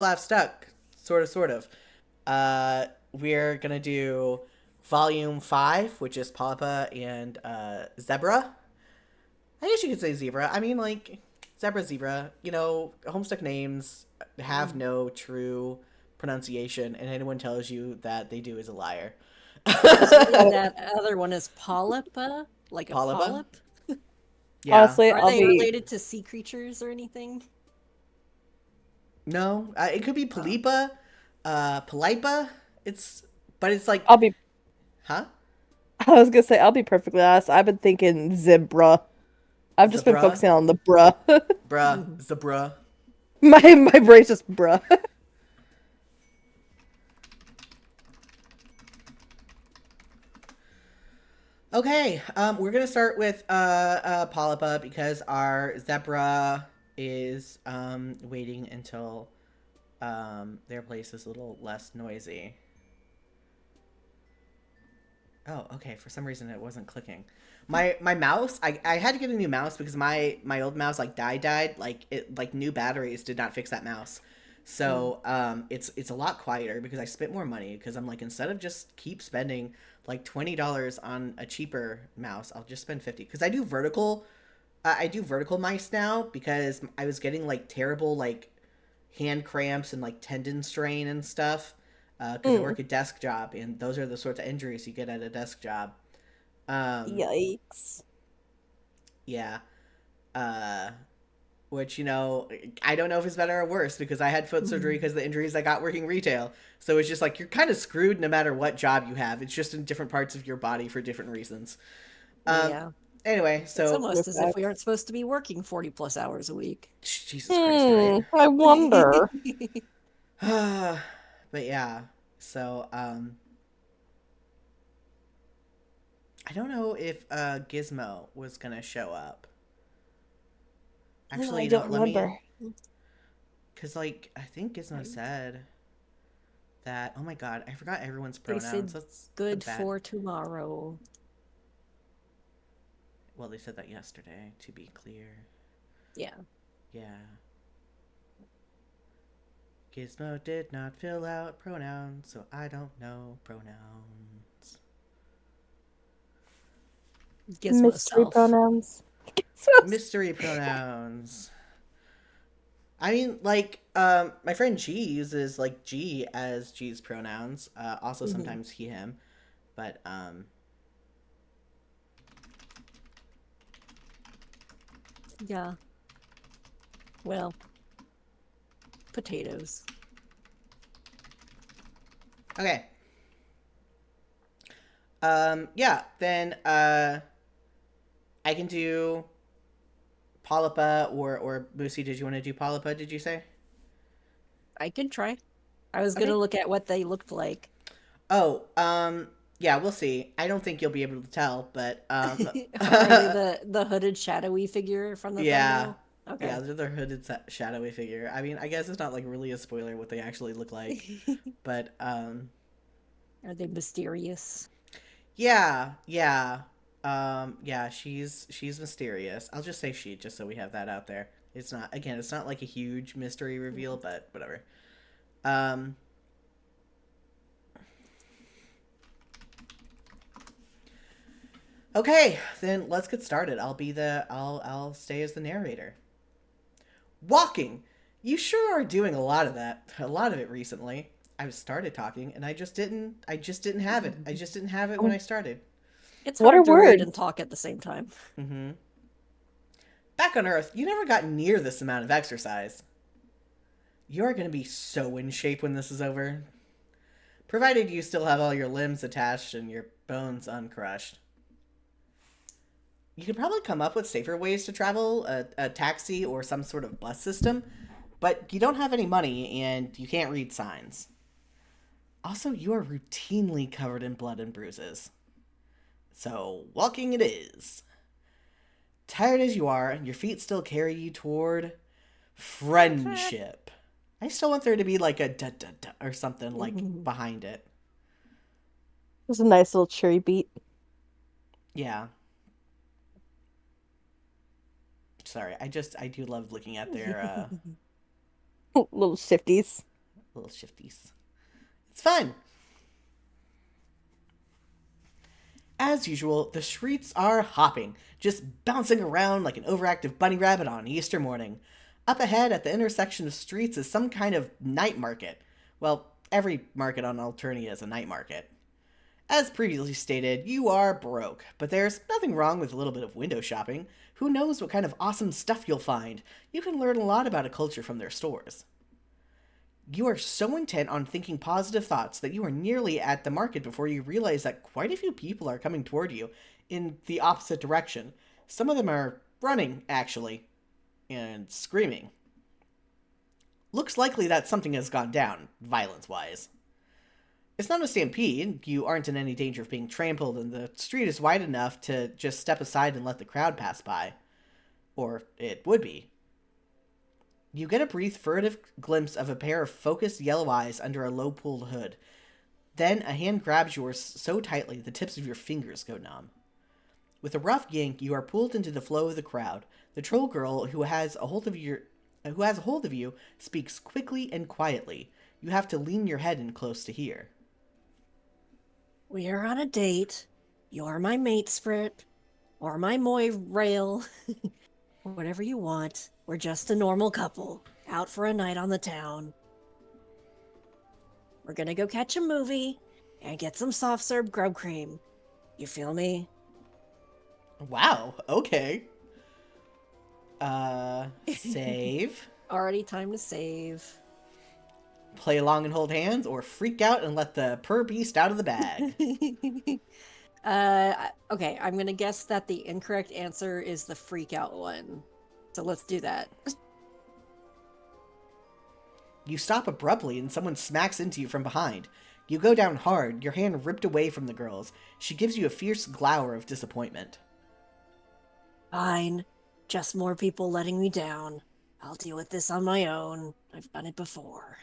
Laugh stuck, sort of. We're gonna do volume 5, which is Polypa and Zebruh. I guess you could say zebra. I mean, like zebra. You know, Homestuck names have Mm. no true pronunciation, and anyone tells you that they do is a liar. Presuming that other one is Polypa, like a Polypa, polyp. yeah. Honestly, Are I'll they be related to sea creatures or anything? No, it could be Oh. Polypa, Polypa. But it's like, I'll be huh? I was gonna say I'll be perfectly honest. I've been thinking Zebra. I've just been Zebra, focusing on the bruh. bruh, Mhm. Zebra. My brain's just bruh. Okay, we're gonna start with Polypa because our zebra is waiting until their place is a little less noisy. Oh, okay. For some reason, it wasn't clicking. My mouse, I had to get a new mouse because my old mouse like died. Like new batteries did not fix that mouse. Mm. So it's a lot quieter because I spent more money because I'm like, instead of just keep spending like $20 on a cheaper mouse, I'll just spend 50 because I do vertical mice now because I was getting like terrible like hand cramps and like tendon strain and stuff because I Mm, work a desk job, and those are the sorts of injuries you get at a desk job. Um, yikes. yeah. Uh, which, I don't know if it's better or worse because I had foot surgery Mhm. because of the injuries I got working retail. So it's just like you're kind of screwed no matter what job you have. It's just in different parts of your body for different reasons. Um, Yeah. anyway, It's so almost Your as if we facts. aren't supposed to be working 40 plus hours a week. Jesus Christ, right? I wonder. But yeah, so I don't know if Gizmo was gonna show up. Actually, I don't let me, remember. cause like I think Gizmo said that. Oh my god, I forgot everyone's They pronouns. said That's a good bad. for tomorrow. Well, they said that yesterday. To be clear, Yeah. yeah. Gizmo did not fill out pronouns, so I don't know pronouns. Gizmo Mystery self. pronouns. Mystery pronouns. I mean, like, my friend G uses like G as G's pronouns. Also, Hmm. sometimes he, him. But Yeah. Well, potatoes. okay. Yeah. Then I can do Polypa or Moosie. Did you want to do Polypa? Did you say? I can try. I was gonna Okay. look at what they looked like. Oh, yeah. We'll see. I don't think you'll be able to tell, but Are they the hooded shadowy figure from the yeah. thumbnail? Okay. Yeah, they're their hooded shadowy figure. I mean, I guess it's not like really a spoiler what they actually look like, but Are they mysterious? yeah, yeah, yeah. She's mysterious. I'll just say she, just so we have that out there. It's not, again, it's not like a huge mystery reveal, but whatever. Um, okay, then let's get started. I'll stay as the narrator. Walking. You sure are doing a lot of that. A lot of it recently. I started talking and I just didn't have it. I just didn't have it when I started. It's What are hard to read and words? talk at the same time. Mhm. Back on Earth, you never got near this amount of exercise. You're going to be so in shape when this is over. Provided you still have all your limbs attached and your bones uncrushed. You could probably come up with safer ways to travel, a taxi or some sort of bus system, but you don't have any money and you can't read signs. Also, you are routinely covered in blood and bruises. So, walking it is. Tired as you are, your feet still carry you toward friendship. I still want there to be like a da da da or something like behind it. Just a nice little cheery beat. Yeah. Sorry, I do love looking at their Little shifties. Little shifties. It's fun. As usual, the streets are hopping, just bouncing around like an overactive bunny rabbit on Easter morning. Up ahead at the intersection of streets is some kind of night market. Well, every market on Alternia is a night market. As previously stated, you are broke, but there's nothing wrong with a little bit of window shopping. Who knows what kind of awesome stuff you'll find? You can learn a lot about a culture from their stores. You are so intent on thinking positive thoughts that you are nearly at the market before you realize that quite a few people are coming toward you in the opposite direction. Some of them are running, actually, and screaming. Looks likely that something has gone down, violence-wise. It's not a stampede, you aren't in any danger of being trampled, and the street is wide enough to just step aside and let the crowd pass by. Or it would be. You get a brief, furtive glimpse of a pair of focused yellow eyes under a low-pulled hood. Then a hand grabs yours so tightly the tips of your fingers go numb. With a rough yank, you are pulled into the flow of the crowd. The troll girl who has a hold of you speaks quickly and quietly. You have to lean your head in close to hear. We are on a date. You're my mate, Sprit. Or my moy rail. Whatever you want. We're just a normal couple. Out for a night on the town. We're gonna go catch a movie and get some soft serve grub cream. You feel me? Wow, okay. Save. Already time to save. Play along and hold hands, or freak out and let the purr beast out of the bag. Okay, I'm gonna guess that the incorrect answer is the freak out one. So let's do that. You stop abruptly and someone smacks into you from behind. You go down hard, your hand ripped away from the girl's. She gives you a fierce glower of disappointment. Fine. Just more people letting me down. I'll deal with this on my own. I've done it before.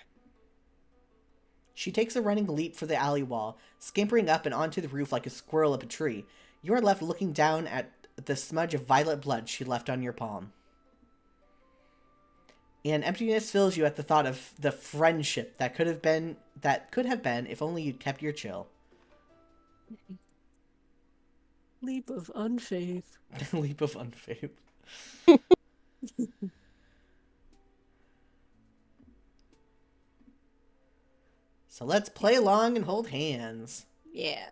She takes a running leap for the alley wall, scampering up and onto the roof like a squirrel up a tree. You are left looking down at the smudge of violet blood she left on your palm. And emptiness fills you at the thought of the friendship that could have been if only you'd kept your chill. Leap of unfaith. Leap of unfaith. So let's play along and hold hands. Yeah.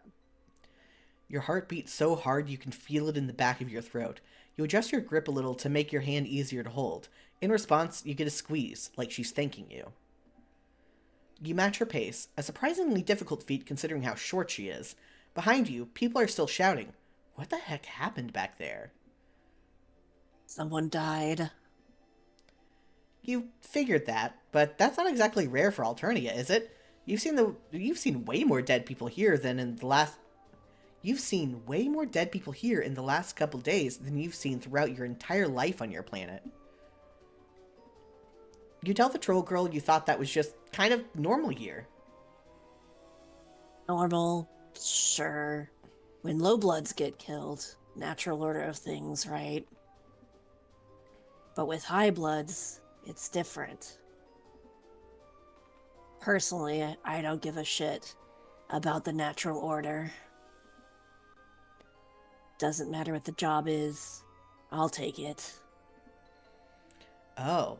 Your heart beats so hard you can feel it in the back of your throat. You adjust your grip a little to make your hand easier to hold. In response, you get a squeeze, like she's thanking you. You match her pace, a surprisingly difficult feat considering how short she is. Behind you, people are still shouting. What the heck happened back there? Someone died. You figured that, but that's not exactly rare for Alternia, is it? You've seen way more dead people here than in the last... You've seen way more dead people here in the last couple days than you've seen throughout your entire life on your planet. You tell the troll girl you thought that was just kind of normal here. Normal, sure. When low bloods get killed, natural order of things, right? But with high bloods, it's different. Personally, I don't give a shit about the natural order. Doesn't matter what the job is, I'll take it. Oh.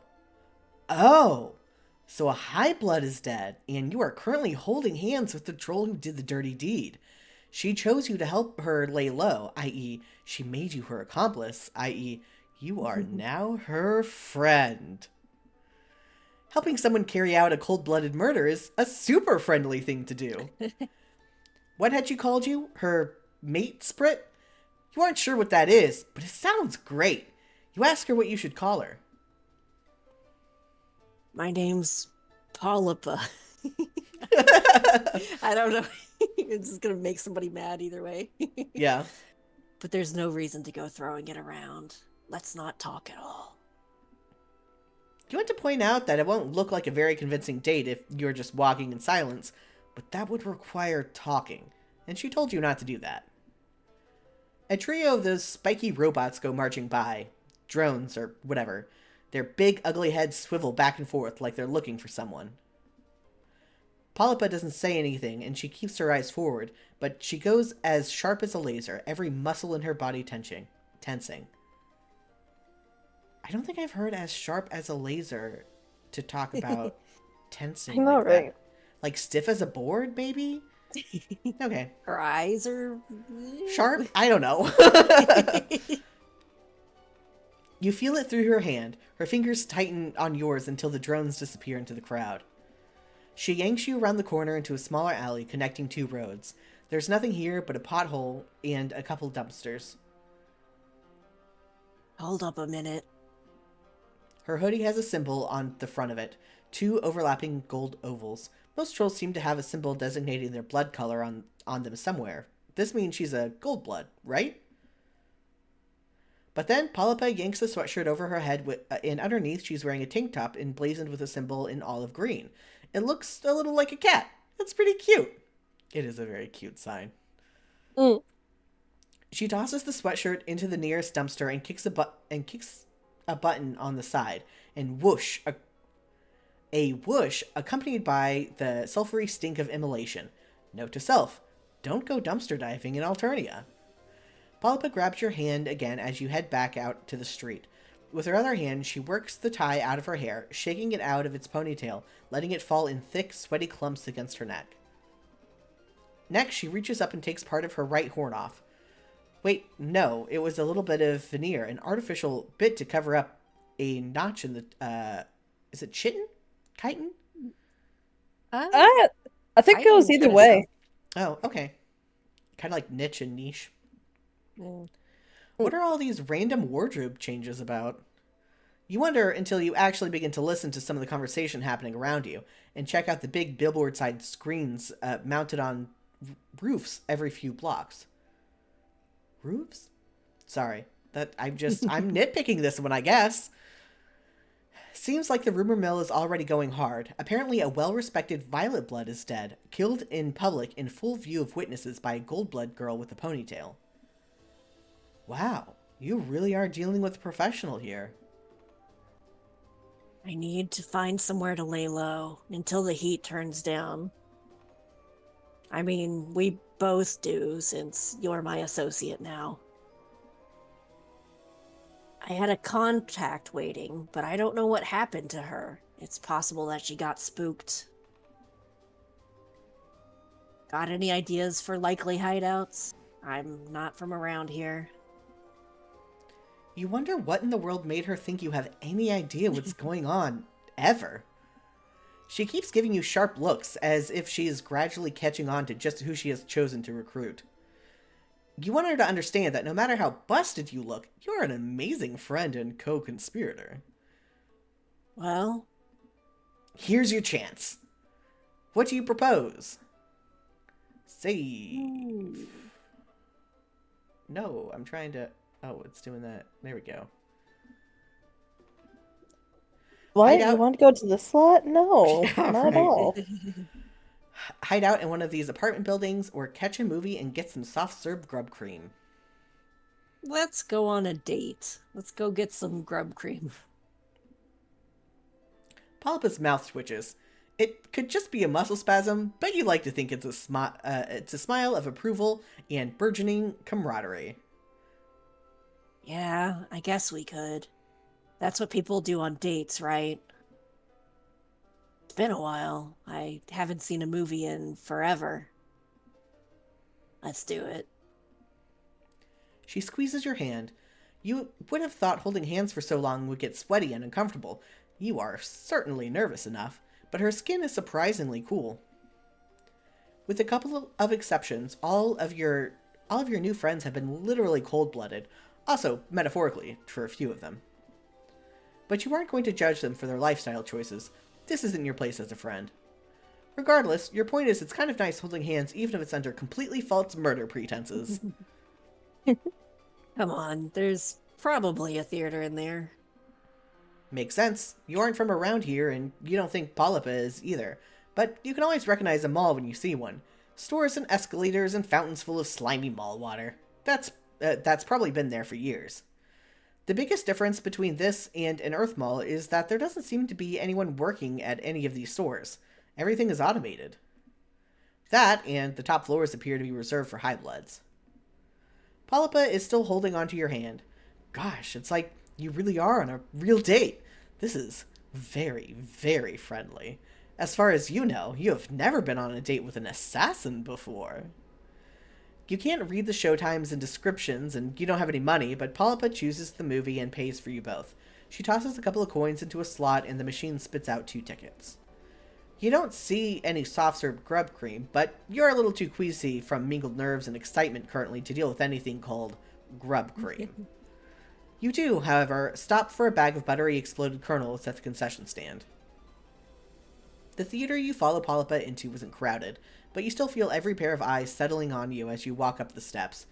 Oh! So a high blood is dead, and you are currently holding hands with the troll who did the dirty deed. She chose you to help her lay low, i.e., she made you her accomplice, i.e., you are now her friend. Helping someone carry out a cold-blooded murder is a super friendly thing to do. What had she called you? Her mate Sprit? You aren't sure what that is, but it sounds great. You ask her what you should call her. My name's Polypa. I don't know. It's just gonna make somebody mad either way. Yeah. But there's no reason to go throwing it around. Let's not talk at all. You want to point out that it won't look like a very convincing date if you're just walking in silence, but that would require talking, and she told you not to do that. A trio of those spiky robots go marching by. Drones, or whatever. Their big, ugly heads swivel back and forth like they're looking for someone. Polypa doesn't say anything, and she keeps her eyes forward, but she goes as sharp as a laser, every muscle in her body tensing. I don't think I've heard as sharp as a laser to talk about I tensing know, like that. right? Like stiff as a board, maybe? Okay. Her eyes are Sharp? I don't know. You feel it through her hand. Her fingers tighten on yours until the drones disappear into the crowd. She yanks you around the corner into a smaller alley connecting two roads. There's nothing here but a pothole and a couple dumpsters. Hold up a minute. Her hoodie has a symbol on the front of it, two overlapping gold ovals. Most trolls seem to have a symbol designating their blood color on them somewhere. This means she's a gold blood, right? But then Polypa yanks the sweatshirt over her head, and underneath she's wearing a tank top emblazoned with a symbol in olive green. It looks a little like a cat. It's pretty cute. It is a very cute sign. Mm. She tosses the sweatshirt into the nearest dumpster and kicks a button on the side, and whoosh, a whoosh accompanied by the sulfury stink of immolation. Note to self, don't go dumpster diving in Alternia. Polypa grabs your hand again as you head back out to the street. With her other hand, she works the tie out of her hair, shaking it out of its ponytail, letting it fall in thick, sweaty clumps against her neck. Next, she reaches up and takes part of her right horn off. Wait, no, it was a little bit of veneer, an artificial bit to cover up a notch in the, is it chitin? Chitin? I think it goes either way. Oh, okay. Kind of like niche and niche. Mm. What are all these random wardrobe changes about? You wonder until you actually begin to listen to some of the conversation happening around you, and check out the big billboard-side screens mounted on roofs every few blocks. Roofs? Sorry, I'm nitpicking this one, I guess. Seems like the rumor mill is already going hard. Apparently a well-respected Violet Blood is dead, killed in public in full view of witnesses by a gold blood girl with a ponytail. Wow, you really are dealing with a professional here. I need to find somewhere to lay low until the heat turns down. I mean, we both do, since you're my associate now. I had a contact waiting, but I don't know what happened to her. It's possible that she got spooked. Got any ideas for likely hideouts? I'm not from around here. You wonder what in the world made her think you have any idea what's going on, ever. She keeps giving you sharp looks, as if she is gradually catching on to just who she has chosen to recruit. You want her to understand that no matter how busted you look, you're an amazing friend and co-conspirator. Well, here's your chance. What do you propose? Save. No, I'm trying to... Oh, it's doing that. There we go. What? Hideout... You want to go to the slot? No, Yeah, not right. at all. Hide out in one of these apartment buildings or catch a movie and get some soft serve grub cream. let's go on a date. Let's go get some grub cream. Polypa's mouth twitches. It could just be a muscle spasm, but you like to think it's a smile of approval and burgeoning camaraderie. Yeah, I guess we could. That's what people do on dates, right? It's been a while. I haven't seen a movie in forever. Let's do it. She squeezes your hand. You would have thought holding hands for so long would get sweaty and uncomfortable. You are certainly nervous enough, but her skin is surprisingly cool. With a couple of exceptions, all of your new friends have been literally cold-blooded, also metaphorically for a few of them. But you aren't going to judge them for their lifestyle choices. This isn't your place as a friend. Regardless, your point is it's kind of nice holding hands even if it's under completely false murder pretenses. Come on, there's probably a theater in there. Makes sense. You aren't from around here, and you don't think Polypa is either. But you can always recognize a mall when you see one. Stores and escalators and fountains full of slimy mall water. That's probably been there for years. The biggest difference between this and an Earth Mall is that there doesn't seem to be anyone working at any of these stores. Everything is automated. That and the top floors appear to be reserved for high bloods. Polypa is still holding onto your hand. Gosh, it's like you really are on a real date. This is very, very friendly. As far as you know, you have never been on a date with an assassin before. You can't read the showtimes and descriptions, and you don't have any money, but Polypa chooses the movie and pays for you both. She tosses a couple of coins into a slot, and the machine spits out 2 tickets. You don't see any soft-served grub cream, but you're a little too queasy from mingled nerves and excitement currently to deal with anything called grub cream. You do, however, stop for a bag of buttery exploded kernels at the concession stand. The theater you follow Polypa into isn't crowded, but you still feel every pair of eyes settling on you as you walk up the steps.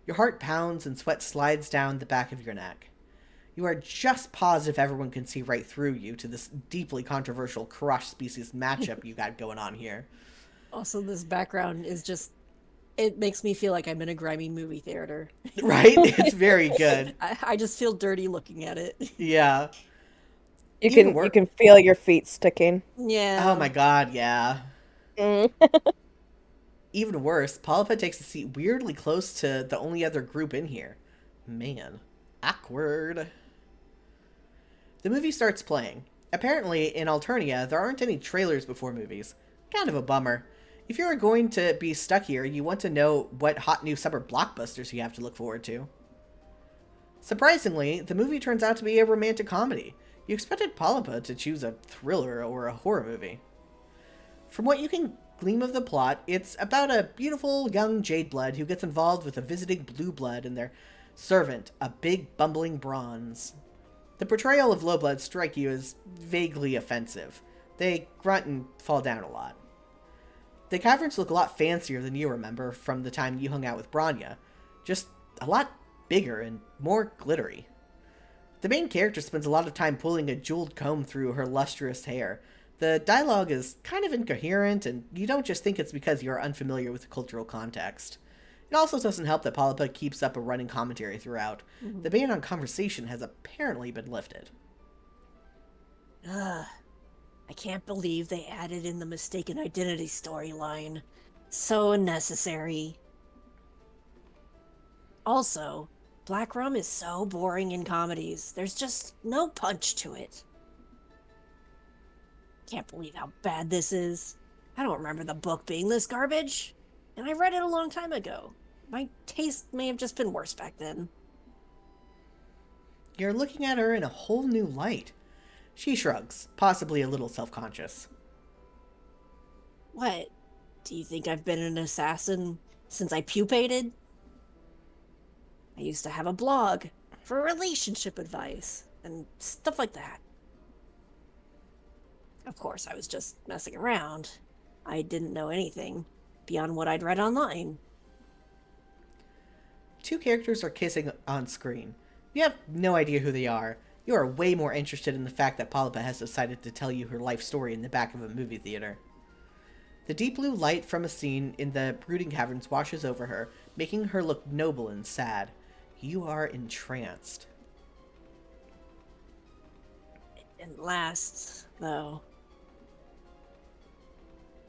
Your heart pounds and sweat slides down the back of your neck. You are just positive everyone can see right through you to this deeply controversial cross-species matchup you got going on here. Also, this background is just, it makes me feel like I'm in a grimy movie theater. Right? It's very good. I just feel dirty looking at it. Yeah. You Even can you can feel your feet sticking. Yeah. Oh my god, yeah. Mm. Even worse, Polypa takes a seat weirdly close to the only other group in here. Man. Awkward. The movie starts playing. Apparently, in Alternia, there aren't any trailers before movies. Kind of a bummer. If you're going to be stuck here, you want to know what hot new summer blockbusters you have to look forward to. Surprisingly, the movie turns out to be a romantic comedy. You expected Polypa to choose a thriller or a horror movie. From what you can glean of the plot, it's about a beautiful young Jadeblood who gets involved with a visiting Blue Blood and their servant, a big bumbling Bronze. The portrayal of lowbloods strike you as vaguely offensive. They grunt and fall down a lot. The caverns look a lot fancier than you remember from the time you hung out with Branya. Just a lot bigger and more glittery. The main character spends a lot of time pulling a jeweled comb through her lustrous hair. The dialogue is kind of incoherent, and you don't just think it's because you're unfamiliar with the cultural context. It also doesn't help that Polypa keeps up a running commentary throughout. Mm-hmm. The ban on conversation has apparently been lifted. Ugh. I can't believe they added in the mistaken identity storyline. So unnecessary. Also, Black Rum is so boring in comedies. There's just no punch to it. Can't believe how bad this is. I don't remember the book being this garbage. And I read it a long time ago. My taste may have just been worse back then. You're looking at her in a whole new light. She shrugs, possibly a little self-conscious. What? Do you think I've been an assassin since I pupated? I used to have a blog for relationship advice and stuff like that. Of course, I was just messing around. I didn't know anything beyond what I'd read online. 2 characters are kissing on screen. You have no idea who they are. You are way more interested in the fact that Polypa has decided to tell you her life story in the back of a movie theater. The deep blue light from a scene in the brooding caverns washes over her, making her look noble and sad. You are entranced. It didn't last, though.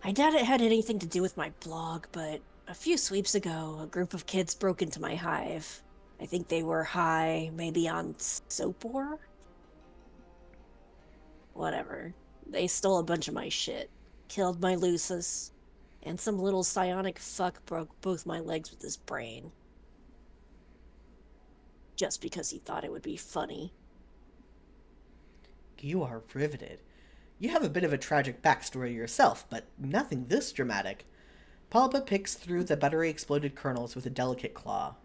I doubt it had anything to do with my blog, but a few sweeps ago, a group of kids broke into my hive. I think they were high, maybe on Sopor? Whatever. They stole a bunch of my shit, killed my Lucis, and some little psionic fuck broke both my legs with his brain. Just because he thought it would be funny. You are riveted. You have a bit of a tragic backstory yourself, but nothing this dramatic. Polypa picks through the buttery exploded kernels with a delicate claw.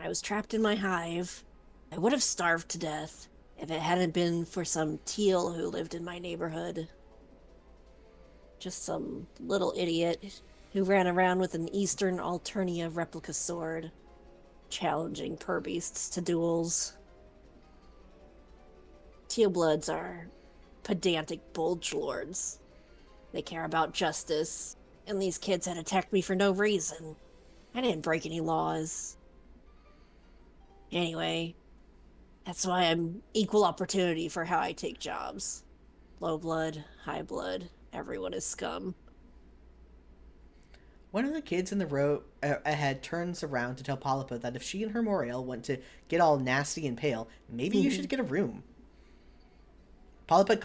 I was trapped in my hive. I would have starved to death if it hadn't been for some teal who lived in my neighborhood. Just some little idiot who ran around with an Eastern Alternia replica sword, challenging purbeasts to duels. Teal Bloods are pedantic bulge lords. They care about justice, and these kids had attacked me for no reason. I didn't break any laws. Anyway, that's why I'm equal opportunity for how I take jobs. Low blood, high blood, everyone is scum. One of the kids in the row ahead turns around to tell Polypa that if she and her Moriel want to get all nasty and pale, maybe you should get a room. Polypa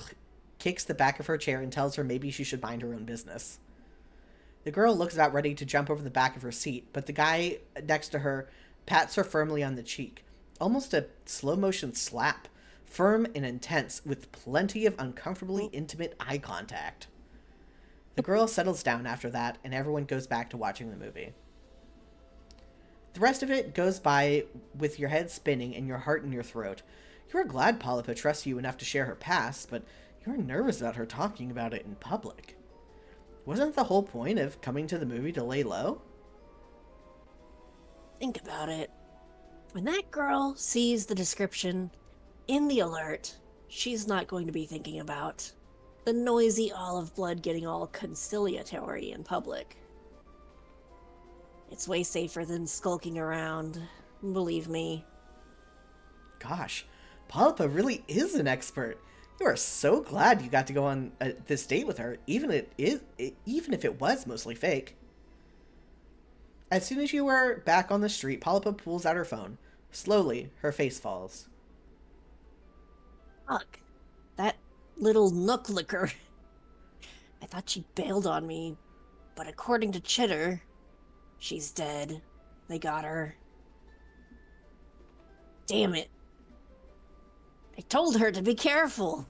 kicks the back of her chair and tells her maybe she should mind her own business. The girl looks about ready to jump over the back of her seat, but the guy next to her pats her firmly on the cheek. Almost a slow-motion slap. Firm and intense, with plenty of uncomfortably intimate eye contact. The girl settles down after that, and everyone goes back to watching the movie. The rest of it goes by with your head spinning and your heart in your throat. You are glad Polypa trusts you enough to share her past, but you are nervous about her talking about it in public. Wasn't the whole point of coming to the movie to lay low? Think about it. When that girl sees the description in the alert, she's not going to be thinking about the noisy olive blood getting all conciliatory in public. It's way safer than skulking around, believe me. Gosh, Polypa really is an expert. You are so glad you got to go on this date with her, even if it was mostly fake. As soon as you were back on the street, Polypa pulls out her phone. Slowly, her face falls. Fuck. That little nook licker. I thought she bailed on me, but according to Chitter, she's dead. They got her. Damn it. I told her to be careful.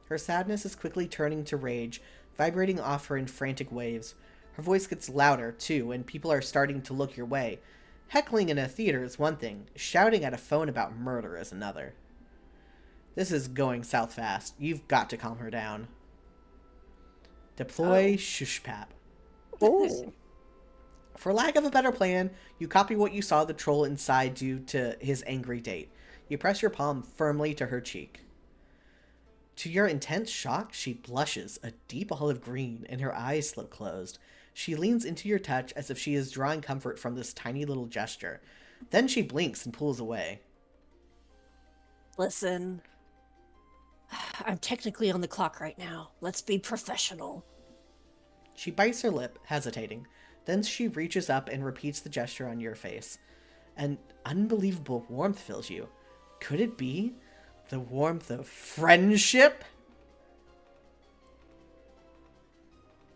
Her sadness is quickly turning to rage, vibrating off her in frantic waves. Her voice gets louder, too, and people are starting to look your way. Heckling in a theater is one thing. Shouting at a phone about murder is another. This is going south fast. You've got to calm her down. Deploy Shushpap. Oh. For lack of a better plan, you copy what you saw the troll inside do to his angry date. You press your palm firmly to her cheek. To your intense shock, she blushes a deep olive green and her eyes slip closed. She leans into your touch as if she is drawing comfort from this tiny little gesture. Then she blinks and pulls away. Listen, I'm technically on the clock right now. Let's be professional. She bites her lip, hesitating. Then she reaches up and repeats the gesture on your face. An unbelievable warmth fills you. Could it be the warmth of friendship?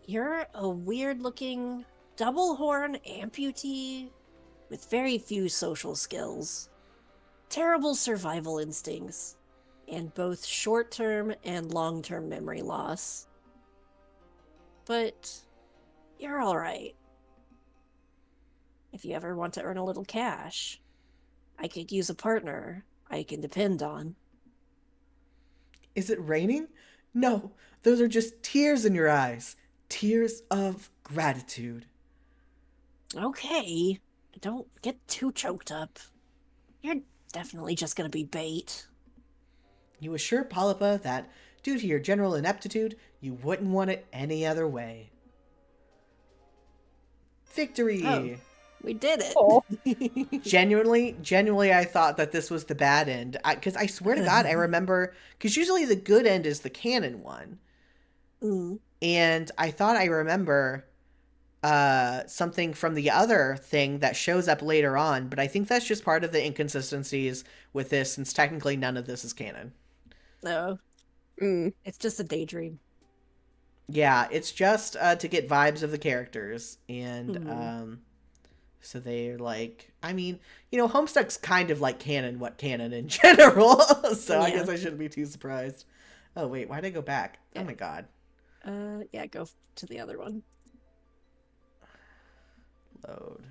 You're a weird-looking double-horn amputee with very few social skills, terrible survival instincts, and both short-term and long-term memory loss. But you're all right. If you ever want to earn a little cash, I could use a partner I can depend on. Is it raining? No, those are just tears in your eyes. Tears of gratitude. Okay, don't get too choked up. You're definitely just gonna be bait. You assure Polypa that, due to your general ineptitude, you wouldn't want it any other way. Victory! Oh. We did it. Oh. Genuinely, I thought that this was the bad end. Because I swear to God, I remember... Because usually the good end is the canon one. Mm. And I thought I remember something from the other thing that shows up later on. But I think that's just part of the inconsistencies with this, since technically none of this is canon. No. Mm. It's just a daydream. Yeah, it's just to get vibes of the characters. And... So they're like, I mean, Homestuck's kind of like what canon in general. So yeah. I guess I shouldn't be too surprised. Oh, wait, why'd I go back? Yeah. Oh my God. Yeah, go to the other one. Load.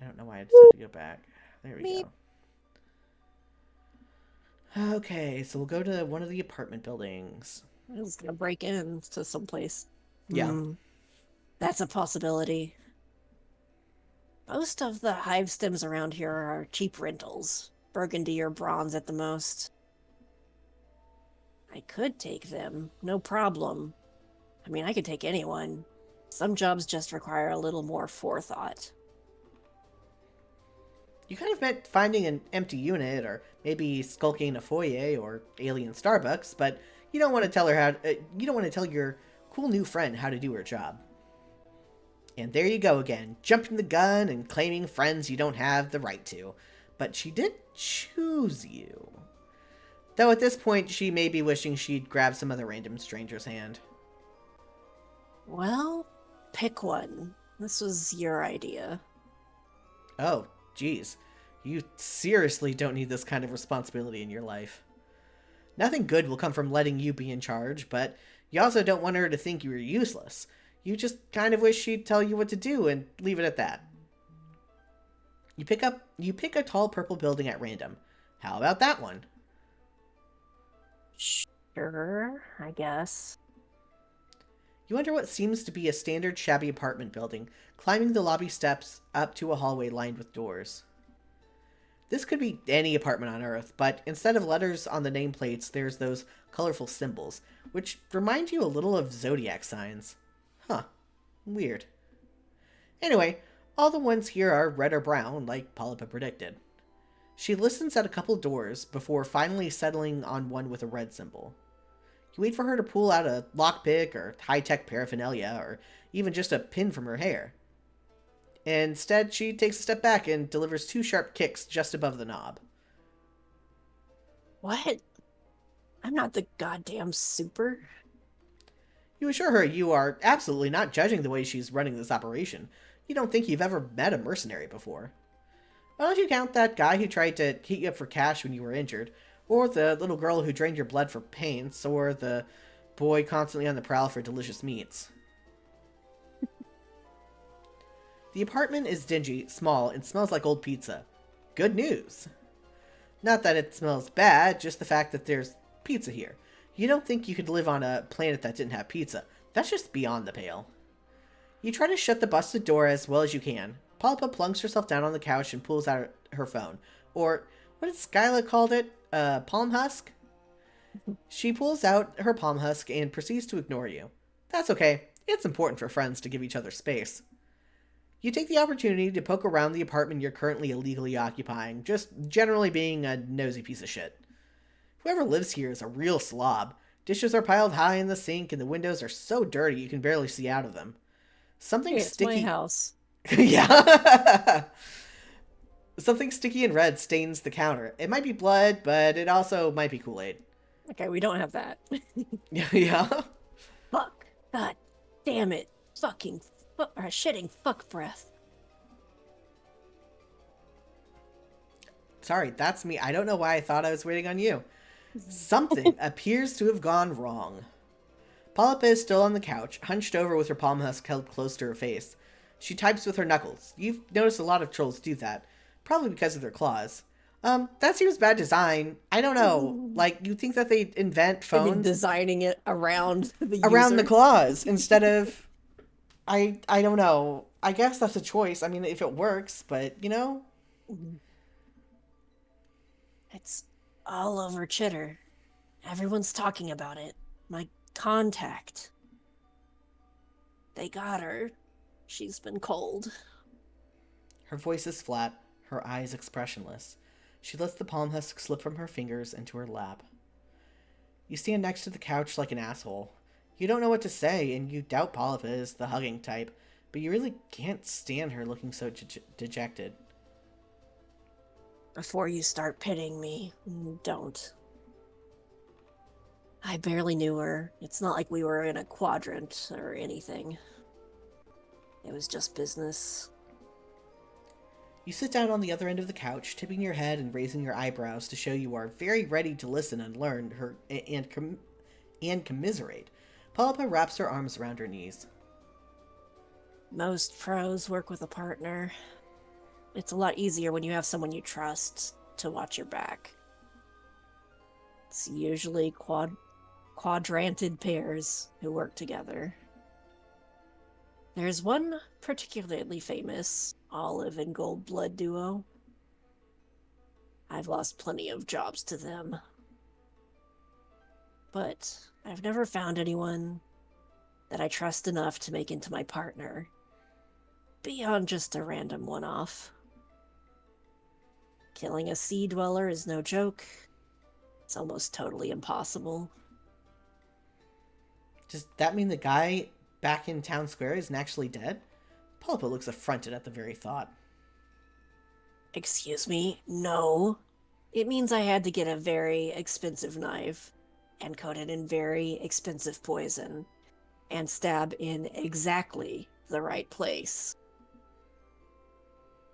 I don't know why I decided to go back. There we go. Okay, so we'll go to one of the apartment buildings. I was gonna break into someplace. Yeah. That's a possibility. Most of the hive stems around here are cheap rentals. Burgundy or bronze at the most. I could take them, no problem. I mean, I could take anyone. Some jobs just require a little more forethought. You kind of meant finding an empty unit, or maybe skulking a foyer or alien Starbucks, but you don't want to tell her you don't want to tell your cool new friend how to do her job. And there you go again, jumping the gun and claiming friends you don't have the right to. But she did choose you. Though at this point, she may be wishing she'd grabbed some other random stranger's hand. Well, pick one. This was your idea. Oh, geez. You seriously don't need this kind of responsibility in your life. Nothing good will come from letting you be in charge, but you also don't want her to think you were useless. You just kind of wish she'd tell you what to do and leave it at that. You pick a tall purple building at random. How about that one? Sure, I guess. You enter what seems to be a standard shabby apartment building, climbing the lobby steps up to a hallway lined with doors. This could be any apartment on Earth, but instead of letters on the nameplates, there's those colorful symbols, which remind you a little of zodiac signs. Huh. Weird. Anyway, all the ones here are red or brown, like Polypa predicted. She listens at a couple doors before finally settling on one with a red symbol. You wait for her to pull out a lockpick or high-tech paraphernalia, or even just a pin from her hair. Instead, she takes a step back and delivers 2 sharp kicks just above the knob. What? I'm not the goddamn super. You assure her you are absolutely not judging the way she's running this operation. You don't think you've ever met a mercenary before. Unless you count that guy who tried to hit you up for cash when you were injured, or the little girl who drained your blood for paints, or the boy constantly on the prowl for delicious meats. The apartment is dingy, small, and smells like old pizza. Good news. Not that it smells bad, just the fact that there's pizza here. You don't think you could live on a planet that didn't have pizza. That's just beyond the pale. You try to shut the busted door as well as you can. Polypa plunks herself down on the couch and pulls out her phone. Or, what did Skyla called it? Palm husk? She pulls out her palm husk and proceeds to ignore you. That's okay. It's important for friends to give each other space. You take the opportunity to poke around the apartment you're currently illegally occupying, just generally being a nosy piece of shit. Whoever lives here is a real slob. Dishes are piled high in the sink and the windows are so dirty you can barely see out of them. Something Hey, it's sticky... my house. Yeah. Something sticky and red stains the counter. It might be blood, but it also might be Kool-Aid. Okay, we don't have that. Yeah. Fuck. God damn it. Fucking shitting fuck breath. Sorry, that's me. I don't know why I thought I was waiting on you. Something appears to have gone wrong. Polypa is still on the couch, hunched over with her palm husk held close to her face. She types with her knuckles. You've noticed a lot of trolls do that. Probably because of their claws. That seems bad design. I don't know. Like, you think that they invent phones? Designing it around the around user. the claws instead of... I don't know. I guess that's a choice. I mean, if it works, but, you know? It's all over Chitter. Everyone's talking about it. My contact. They got her. She's been cold. Her voice is flat, her eyes expressionless. She lets the palm husk slip from her fingers into her lap. You stand next to the couch like an asshole. You don't know what to say, and you doubt Polypa is the hugging type, but you really can't stand her looking so dejected. Before you start pitying me, don't. I barely knew her. It's not like we were in a quadrant or anything. It was just business. You sit down on the other end of the couch, tipping your head and raising your eyebrows to show you are very ready to listen and learn her and commiserate. Polypa wraps her arms around her knees. Most pros work with a partner. It's a lot easier when you have someone you trust to watch your back. It's usually quadranted pairs who work together. There's one particularly famous olive and gold blood duo. I've lost plenty of jobs to them. But I've never found anyone that I trust enough to make into my partner, beyond just a random one-off. Killing a sea dweller is no joke. It's almost totally impossible. Does that mean the guy back in town square isn't actually dead? Polypa looks affronted at the very thought. Excuse me? No. It means I had to get a very expensive knife and coat it in very expensive poison and stab in exactly the right place.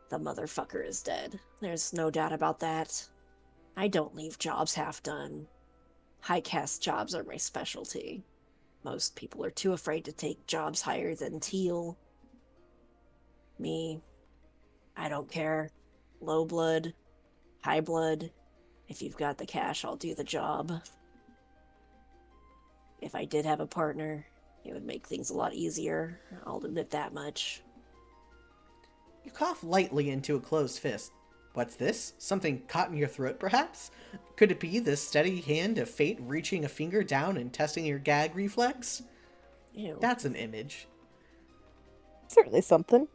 The motherfucker is dead. There's no doubt about that. I don't leave jobs half done. High caste jobs are my specialty. Most people are too afraid to take jobs higher than teal. Me, I don't care. Low blood, high blood. If you've got the cash, I'll do the job. If I did have a partner, it would make things a lot easier. I'll admit that much. You cough lightly into a closed fist. What's this? Something caught in your throat, perhaps? Could it be the steady hand of fate reaching a finger down and testing your gag reflex? Ew. That's an image. Certainly something.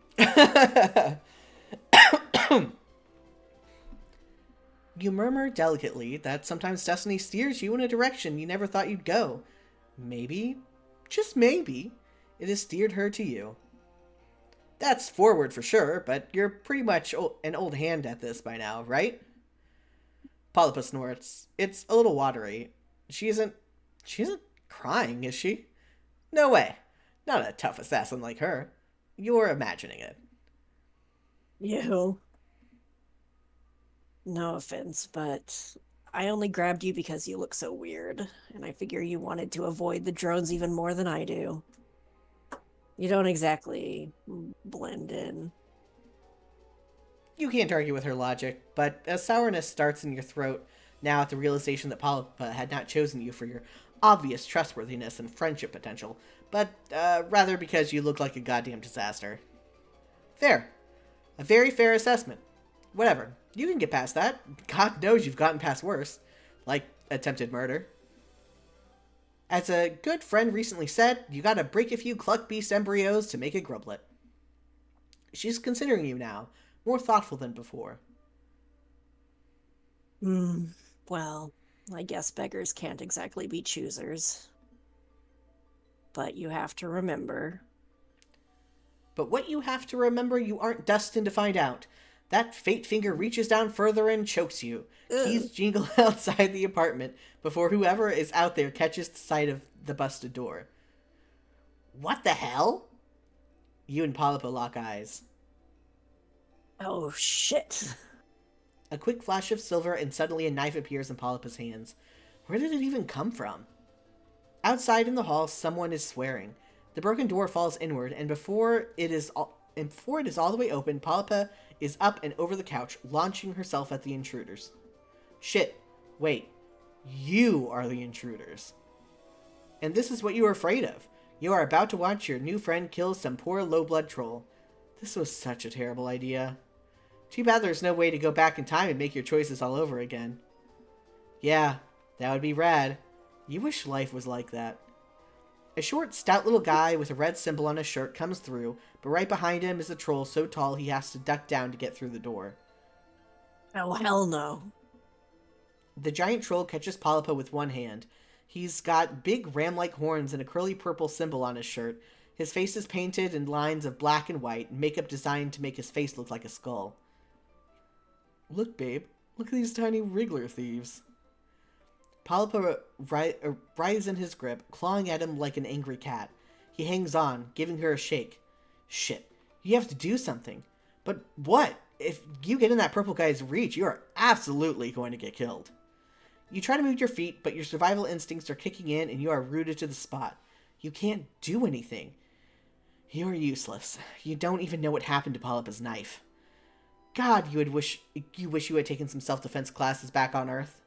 You murmur delicately that sometimes destiny steers you in a direction you never thought you'd go. Maybe, just maybe, it has steered her to you. That's forward for sure, but you're pretty much an old hand at this by now, right? Polypa snorts. It's a little watery. She isn't crying, is she? No way. Not a tough assassin like her. You're imagining it. Ew. No offense, but I only grabbed you because you look so weird, and I figure you wanted to avoid the drones even more than I do. You don't exactly blend in. You can't argue with her logic, but a sourness starts in your throat now at the realization that Polypa had not chosen you for your obvious trustworthiness and friendship potential, but rather because you look like a goddamn disaster. Fair. A very fair assessment. Whatever. You can get past that. God knows you've gotten past worse. Like attempted murder. As a good friend recently said, you gotta break a few cluck beast embryos to make a grublet. She's considering you now, more thoughtful than before. Well, I guess beggars can't exactly be choosers. But you have to remember. But what you have to remember, you aren't destined to find out. That fate finger reaches down further and chokes you. Ugh. Keys jingle outside the apartment before whoever is out there catches the sight of the busted door. What the hell? You and Polypa lock eyes. Oh, shit. A quick flash of silver and suddenly a knife appears in Polypa's hands. Where did it even come from? Outside in the hall, someone is swearing. The broken door falls inward, and before it is all the way open, Polypa is up and over the couch, launching herself at the intruders. Shit. Wait. You are the intruders. And this is what you are afraid of. You are about to watch your new friend kill some poor low-blood troll. This was such a terrible idea. Too bad there's no way to go back in time and make your choices all over again. Yeah, that would be rad. You wish life was like that. A short, stout little guy with a red symbol on his shirt comes through, but right behind him is a troll so tall he has to duck down to get through the door. Oh, hell no. The giant troll catches Polypa with one hand. He's got big ram-like horns and a curly purple symbol on his shirt. His face is painted in lines of black and white, makeup designed to make his face look like a skull. Look, babe. Look at these tiny wriggler thieves. Polypa writhes in his grip, clawing at him like an angry cat. He hangs on, giving her a shake. Shit, you have to do something. But what? If you get in that purple guy's reach, you are absolutely going to get killed. You try to move your feet, but your survival instincts are kicking in and you are rooted to the spot. You can't do anything. You are useless. You don't even know what happened to Polypa's knife. God, you wish you had taken some self-defense classes back on Earth.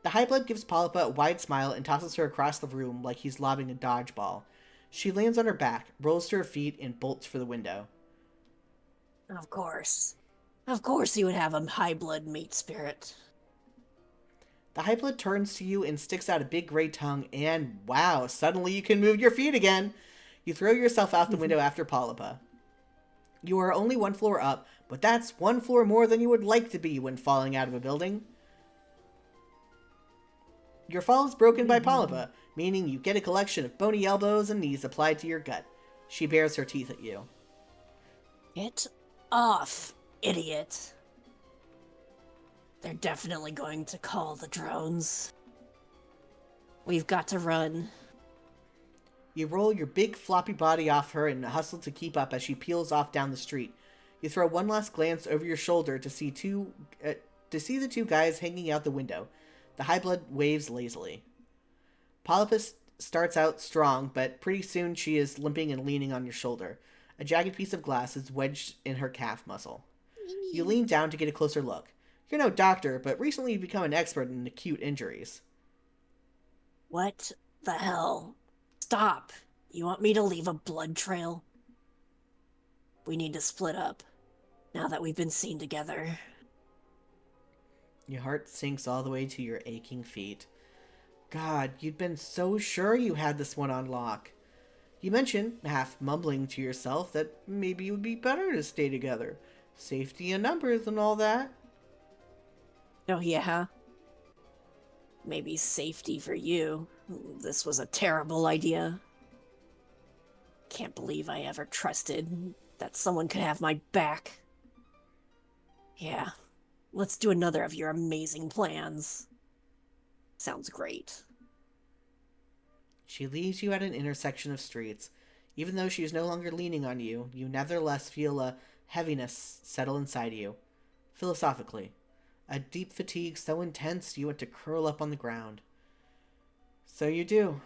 The Highblood gives Polypa a wide smile and tosses her across the room like he's lobbing a dodgeball. She lands on her back, rolls to her feet, and bolts for the window. Of course. Of course you would have a high-blood meat spirit. The Highblood turns to you and sticks out a big gray tongue, and wow, suddenly you can move your feet again! You throw yourself out the window after Polypa. You are only one floor up, but that's one floor more than you would like to be when falling out of a building. Your fall is broken by Polypa, meaning you get a collection of bony elbows and knees applied to your gut. She bares her teeth at you. Get off, idiot. They're definitely going to call the drones. We've got to run. You roll your big floppy body off her and hustle to keep up as she peels off down the street. You throw one last glance over your shoulder to see the two guys hanging out the window. The high blood waves lazily. Polypa starts out strong, but pretty soon she is limping and leaning on your shoulder. A jagged piece of glass is wedged in her calf muscle. You lean down to get a closer look. You're no doctor, but recently you've become an expert in acute injuries. What the hell? Stop. You want me to leave a blood trail? We need to split up, now that we've been seen together. Your heart sinks all the way to your aching feet. God, you'd been so sure you had this one on lock. You mentioned, half mumbling to yourself, that maybe it would be better to stay together. Safety in numbers and all that. Oh, yeah? Maybe safety for you. This was a terrible idea. Can't believe I ever trusted that someone could have my back. Yeah, let's do another of your amazing plans. Sounds great. She leaves you at an intersection of streets. Even though she is no longer leaning on you, you nevertheless feel a heaviness settle inside you. Philosophically. A deep fatigue so intense you want to curl up on the ground. So you do.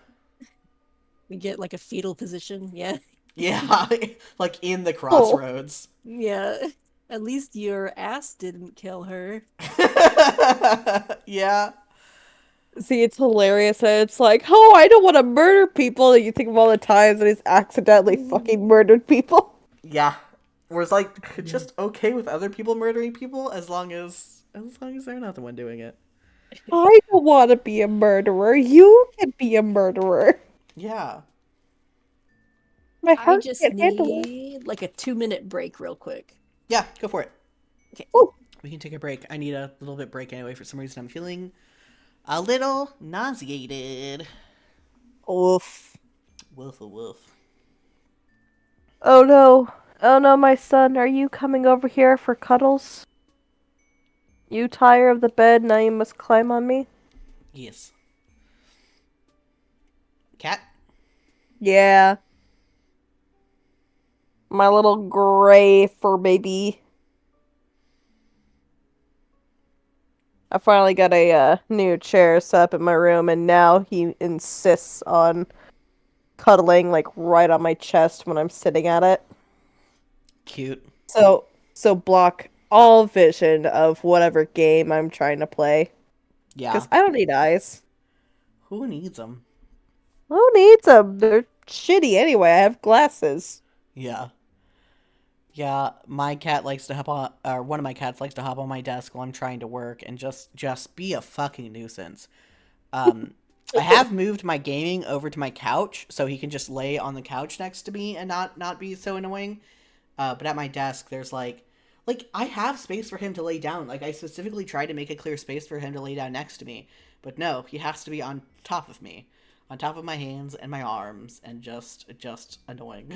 We get like a fetal position, yeah. Yeah, like in the crossroads. Yeah. At least your ass didn't kill her. Yeah. See, it's hilarious. And it's like, oh, I don't want to murder people. And you think of all the times that he's accidentally fucking murdered people. Yeah. Whereas, like, just okay with other people murdering people as long as they're not the one doing it. I don't want to be a murderer. You can be a murderer. Yeah. My I heart just can't handle it. need like a 2-minute break real quick. Yeah, go for it. Okay. Ooh. We can take a break. I need a little bit break anyway. For some reason, I'm feeling a little nauseated. Oof. Woof, woof. Oh no. Oh no, my son. Are you coming over here for cuddles? You tire of the bed, now you must climb on me? Yes. Cat? Yeah. My little gray fur baby. I finally got a new chair set up in my room, and now he insists on cuddling like right on my chest when I'm sitting at it. Cute. So block all vision of whatever game I'm trying to play. Yeah. Because I don't need eyes. Who needs them? Who needs them? They're shitty anyway. I have glasses. Yeah. Yeah, my cat likes to hop on, or one of my cats likes to hop on my desk while I'm trying to work and just be a fucking nuisance. I have moved my gaming over to my couch so he can just lay on the couch next to me and not be so annoying. But at my desk, there's like I have space for him to lay down. Like I specifically tried to make a clear space for him to lay down next to me, but no, he has to be on top of me, on top of my hands and my arms, and just annoying.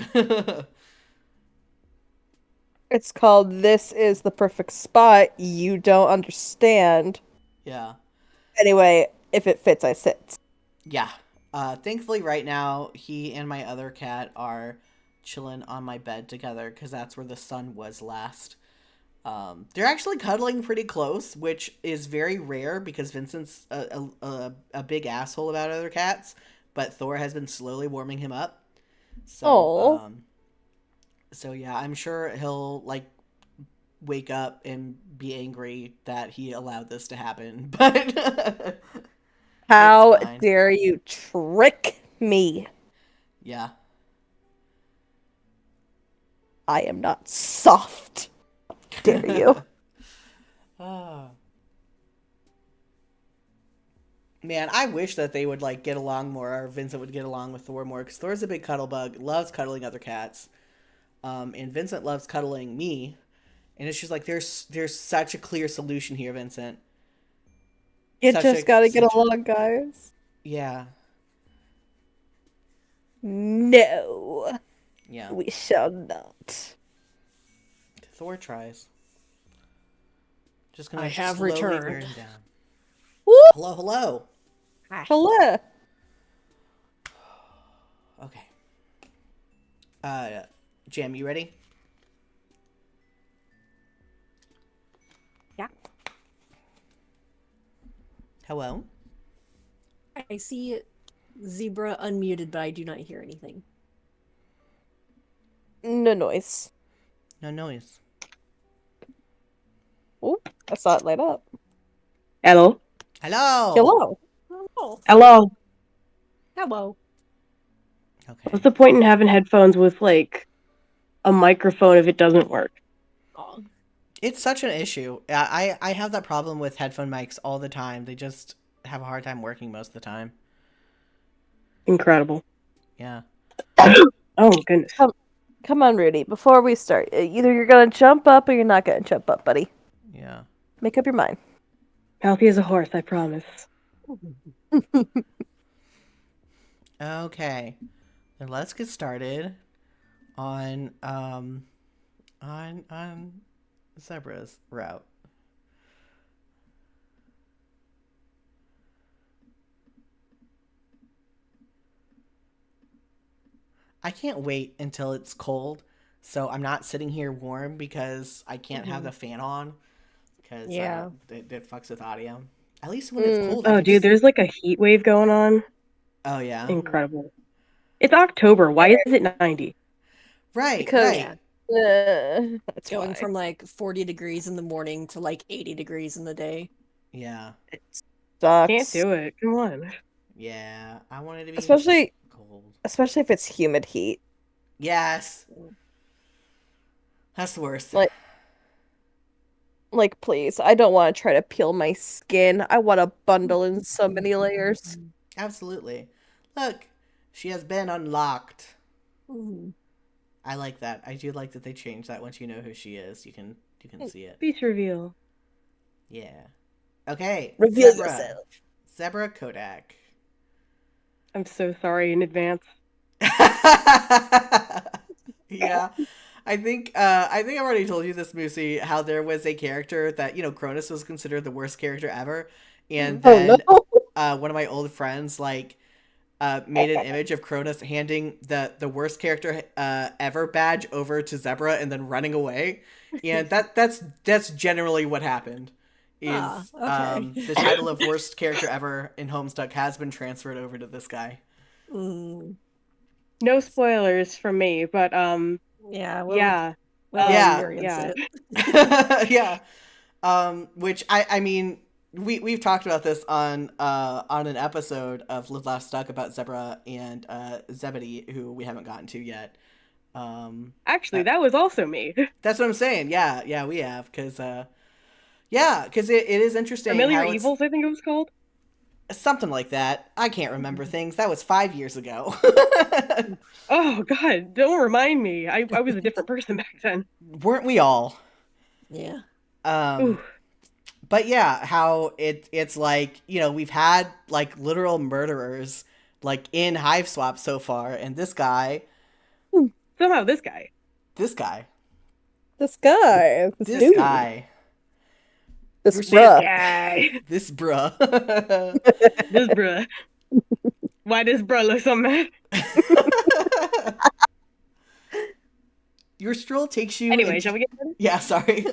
It's called This is the Perfect Spot. You don't understand. Yeah. Anyway, if it fits, I sit. Yeah. Thankfully, right now, he and my other cat are chilling on my bed together because that's where the sun was last. They're actually cuddling pretty close, which is very rare because Vincent's a big asshole about other cats, but Thor has been slowly warming him up. So, Oh. So yeah, I'm sure he'll like wake up and be angry that he allowed this to happen, but How it's fine. dare you trick me? Yeah. I am not soft. Dare you? Ah. Man, I wish that they would like get along more, or Vincent would get along with Thor more, because Thor's a big cuddle bug, loves cuddling other cats, and Vincent loves cuddling me, and it's just like there's such a clear solution here, Vincent. You just gotta get along, guys. Yeah. No, Yeah. we shall not. Thor tries. Just gonna I have slowly returned. wear him down. Woo! Hello, hello. Hi. Hello. Okay. Jam, you ready? Yeah. Hello? I see Zebruh unmuted, but I do not hear anything. No noise. No noise. Oh, I saw it light up. Hello? Hello! Hello. Oh, Hello? hello. Okay. What's the point in having headphones with, like, a microphone if it doesn't work? Oh, It's such an issue. I have that problem with headphone mics all the time. They just have a hard time working most of the time. Incredible. Yeah. Oh, goodness. Come on, Rudy. Before we start, either you're gonna jump up or you're not gonna jump up, buddy. Yeah. Make up your mind. Healthy as a horse, I promise. Okay. Then let's get started on Zebruh's route. I can't wait until it's cold, so I'm not sitting here warm because I can't have the fan on because Yeah. it fucks with audio. At least when it's cold, I Oh, can dude, just... there's, like, a heat wave going on. Oh, yeah? Incredible. It's October. Why is it 90? Right, Because right. that's going why. from like 40 degrees in the morning to like 80 degrees in the day. Yeah. It sucks. Can't do it. Come on. Yeah. I wanted to be Especially cold. if it's humid heat. Yes. That's the worst. Like, please, I don't want to try to peel my skin. I want to bundle in so many layers. Absolutely. Look, she has been unlocked. Mhm. I like that. I do like that they changed that. Once you know who she is, you can see it. Speech reveal. Yeah. Okay. Reveal Zebruh. yourself. Zebruh Kodak. I'm so sorry in advance. Yeah. I think I've already told you this, Moosie, how there was a character that, Cronus was considered the worst character ever. And Oh no. then one of my old friends made an image of Cronus handing the worst character ever badge over to Zebruh and then running away. And that's generally what happened. Is okay. the title of worst character ever in Homestuck has been transferred over to this guy. Mm. No spoilers from me, but, Yeah, yeah. we'll experience yeah. it. Yeah. Which I mean, we've talked about this on an episode of Live Laugh Stuck about Zebruh and Zebedee, who we haven't gotten to yet. Actually, that was also me. That's what I'm saying. Yeah, we have because it is interesting Familiar how it's Evils, I think it was called. something like that. I can't remember things. That was 5 years ago. Oh, God, don't remind me. I was a different person back then. Weren't we all? Yeah. Ooh. But yeah, how it's like, we've had like literal murderers like in Hiveswap so far, and this guy, Somehow this guy. this guy, This guy. This dude. guy, This You're This bruh. guy. this bruh. This bruh. Why does bruh look so mad? Your stroll takes you Anyway, into... shall we get started? Yeah, sorry.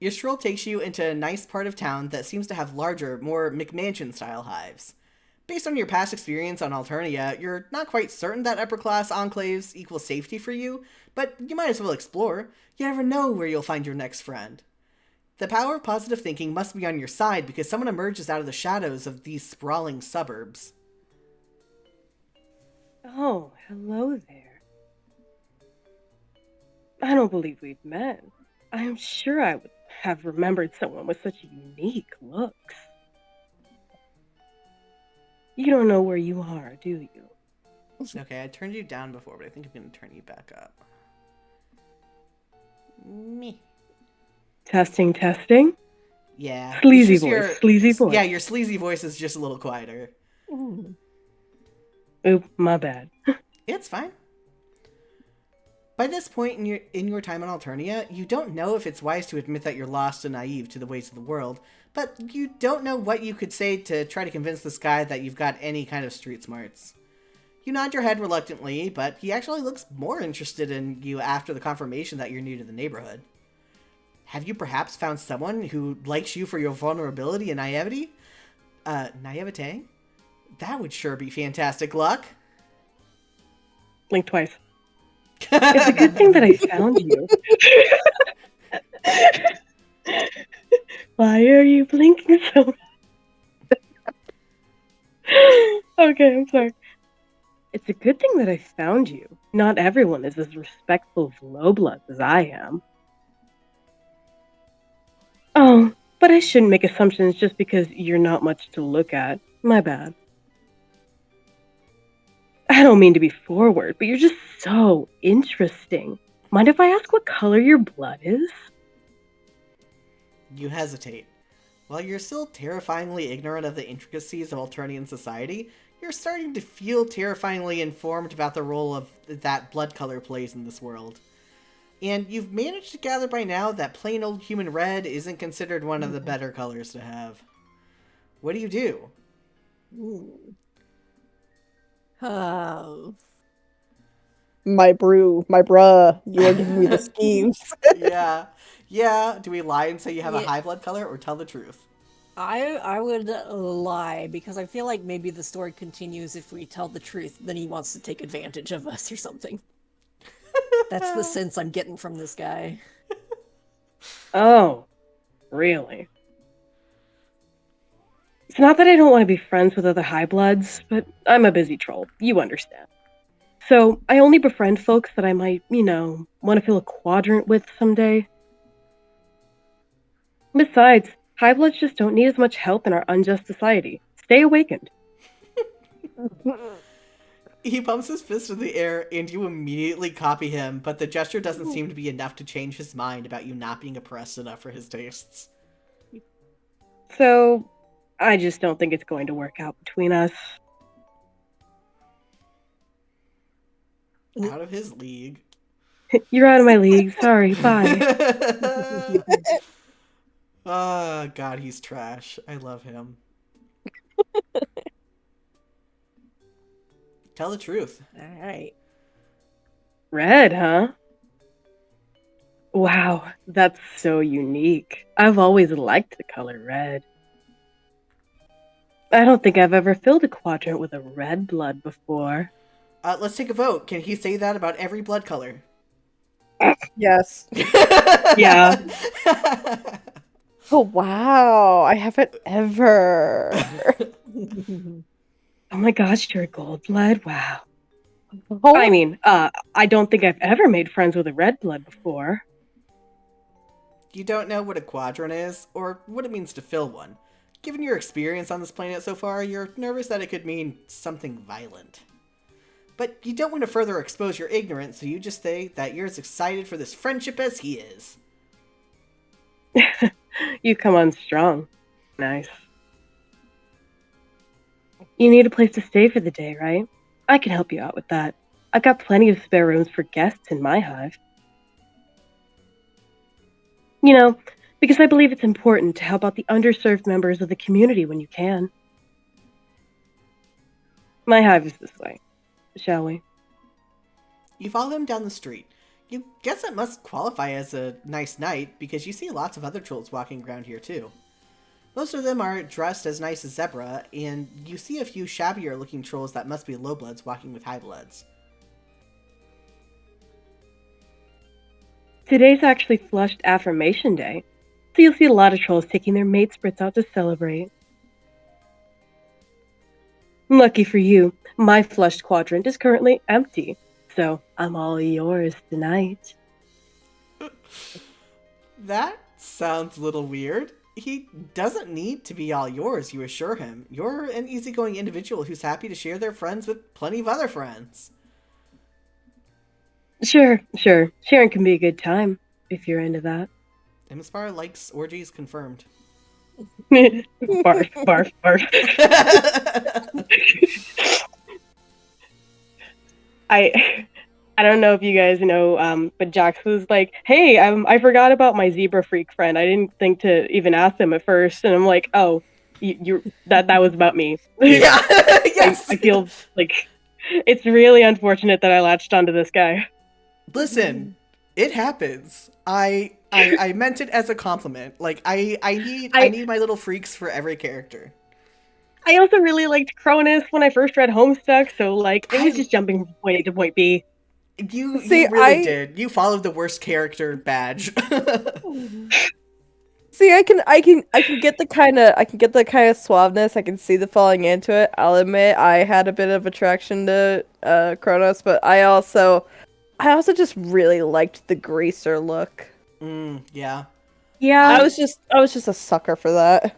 Your stroll takes you into a nice part of town that seems to have larger, more McMansion-style hives. Based on your past experience on Alternia, you're not quite certain that upper-class enclaves equal safety for you, but you might as well explore. You never know where you'll find your next friend. The power of positive thinking must be on your side because someone emerges out of the shadows of these sprawling suburbs. Oh, hello there. I don't believe we've met. I am sure I would have remembered someone with such unique looks. You don't know where you are, do you? Okay, I turned you down before, but I think I'm going to turn you back up. Me. Testing. Yeah. Sleazy It's just voice, sleazy voice. Yeah, your sleazy voice is just a little quieter. Mm. Oop, my bad. It's fine. By this point in your time on Alternia, you don't know if it's wise to admit that you're lost and naive to the ways of the world, but you don't know what you could say to try to convince this guy that you've got any kind of street smarts. You nod your head reluctantly, but he actually looks more interested in you after the confirmation that you're new to the neighborhood. Have you perhaps found someone who likes you for your vulnerability and naivety? Naivete? That would sure be fantastic luck. Blink twice. It's a good thing that I found you. Why are you blinking so? Okay, I'm sorry. It's a good thing that I found you. Not everyone is as respectful of lowbloods as I am. Oh, but I shouldn't make assumptions just because you're not much to look at. My bad. I don't mean to be forward, but you're just so interesting. Mind if I ask what color your blood is? You hesitate. While you're still terrifyingly ignorant of the intricacies of Alternian society, you're starting to feel terrifyingly informed about the role of that blood color plays in this world. And you've managed to gather by now that plain old human red isn't considered one of the better colors to have. What do you do? Oh. My bruh, you are giving me the schemes. Yeah. Yeah. Do we lie and say you have a Yeah. high blood color or tell the truth? I would lie because I feel like maybe the story continues if we tell the truth. Then he wants to take advantage of us or something. That's the sense I'm getting from this guy. Oh, really? It's not that I don't want to be friends with other high bloods, but I'm a busy troll. You understand. So I only befriend folks that I might, want to fill a quadrant with someday. Besides, high bloods just don't need as much help in our unjust society. Stay awakened. He pumps his fist in the air, and you immediately copy him, but the gesture doesn't seem to be enough to change his mind about you not being oppressed enough for his tastes. So, I just don't think it's going to work out between us. Out of his league. You're out of my league. Sorry. Bye. Oh, God, he's trash. I love him. Tell the truth. All right. Red, huh? Wow, that's so unique. I've always liked the color red. I don't think I've ever filled a quadrant with a red blood before. Let's take a vote. Can he say that about every blood color? Yes. Yeah. Oh wow, I haven't ever. Oh my gosh, you're a gold blood? Wow. Oh, I mean, I don't think I've ever made friends with a red blood before. You don't know what a quadrant is, or what it means to fill one. Given your experience on this planet so far, you're nervous that it could mean something violent. But you don't want to further expose your ignorance, so you just say that you're as excited for this friendship as he is. You come on strong. Nice. You need a place to stay for the day, right? I can help you out with that. I've got plenty of spare rooms for guests in my hive. Because I believe it's important to help out the underserved members of the community when you can. My hive is this way. Shall we? You follow him down the street. You guess it must qualify as a nice night, because you see lots of other trolls walking around here too. Most of them are dressed as nice as Zebruh, and you see a few shabbier looking trolls that must be lowbloods walking with highbloods. Today's actually Flushed Affirmation Day, so you'll see a lot of trolls taking their mate sprits out to celebrate. Lucky for you, my flushed quadrant is currently empty, so I'm all yours tonight. That sounds a little weird. He doesn't need to be all yours, you assure him. You're an easygoing individual who's happy to share their friends with plenty of other friends. Sure. Sharing can be a good time, if you're into that. Imspar likes orgies confirmed. Barf, barf, barf. I don't know if you guys know, but Jax was like, "Hey, I forgot about my zebra freak friend. I didn't think to even ask them at first." And I'm like, "Oh, you that was about me." Yeah. Yes. I feel like it's really unfortunate that I latched onto this guy. Listen, it happens. I meant it as a compliment. Like I I need my little freaks for every character. I also really liked Cronus when I first read Homestuck, so like it was I just jumping from point A to point B. you See, really did. You followed the worst character badge. See, I can get the kind of suaveness. I can see the falling into it. I'll admit I had a bit of attraction to Kronos, but I also just really liked the greaser look. Yeah. Yeah. I was just a sucker for that.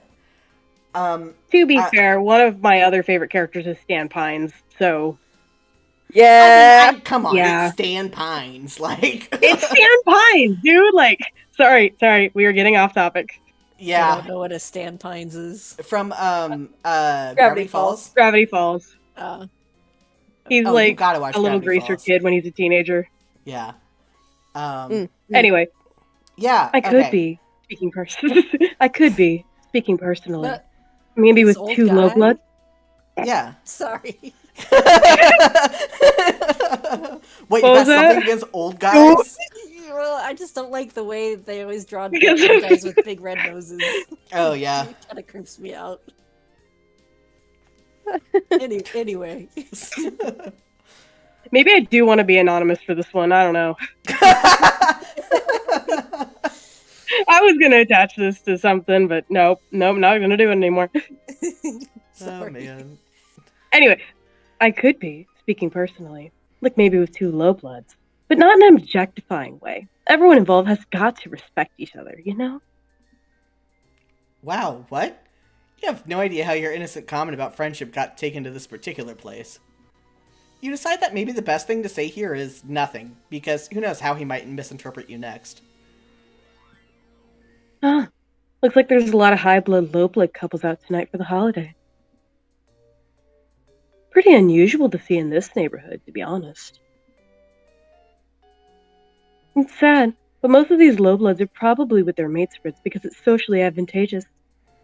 To be fair, one of my other favorite characters is Stan Pines, so Yeah. Come on, Yeah. it's Stan Pines. Like it's Stan Pines, dude. Like, sorry, we are getting off topic. I yeah, don't know what a Stan Pines is. from Gravity Falls. Gravity Falls. He's Oh, you like gotta watch a little Gravity greaser Falls. kid when he's a teenager. Yeah. Anyway, Yeah. I could be speaking I could be speaking personally. But Maybe this with old 2 low guy? blood. Yeah. Sorry. Wait, you What got was that? something against old guys? Well, I just don't like the way they always draw Because- old guys with big red noses. Oh yeah. It kind of creeps me out. Anyway. Maybe I do want to be anonymous for this one. I don't know. I was gonna attach this to something, but nope, not gonna do it anymore. Oh Sorry. man. Anyway, I could be speaking personally, like maybe with 2 low bloods, but not in an objectifying way. Everyone involved has got to respect each other, you know? Wow, what? You have no idea how your innocent comment about friendship got taken to this particular place. You decide that maybe the best thing to say here is nothing, because who knows how he might misinterpret you next. Ah, looks like there's a lot of high blood, low blood couples out tonight for the holiday. Pretty unusual to see in this neighborhood, to be honest. It's sad, but most of these low bloods are probably with their mate spreads because it's socially advantageous.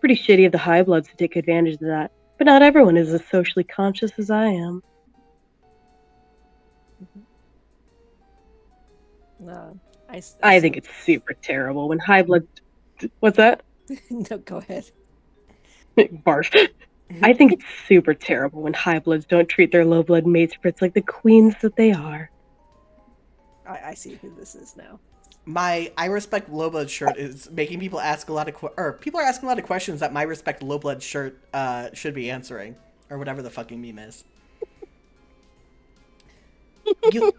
Pretty shitty of the high bloods to take advantage of that, but not everyone is as socially conscious as I am. No, I think it's super terrible when high blood. What's that? No, go ahead. Barf. I think it's super terrible when high bloods don't treat their low blood mate spreads like the queens that they are. I see who this is now. My I respect low blood shirt is making people ask a lot of people are asking a lot of questions that my respect low blood shirt should be answering, or whatever the fucking meme is. You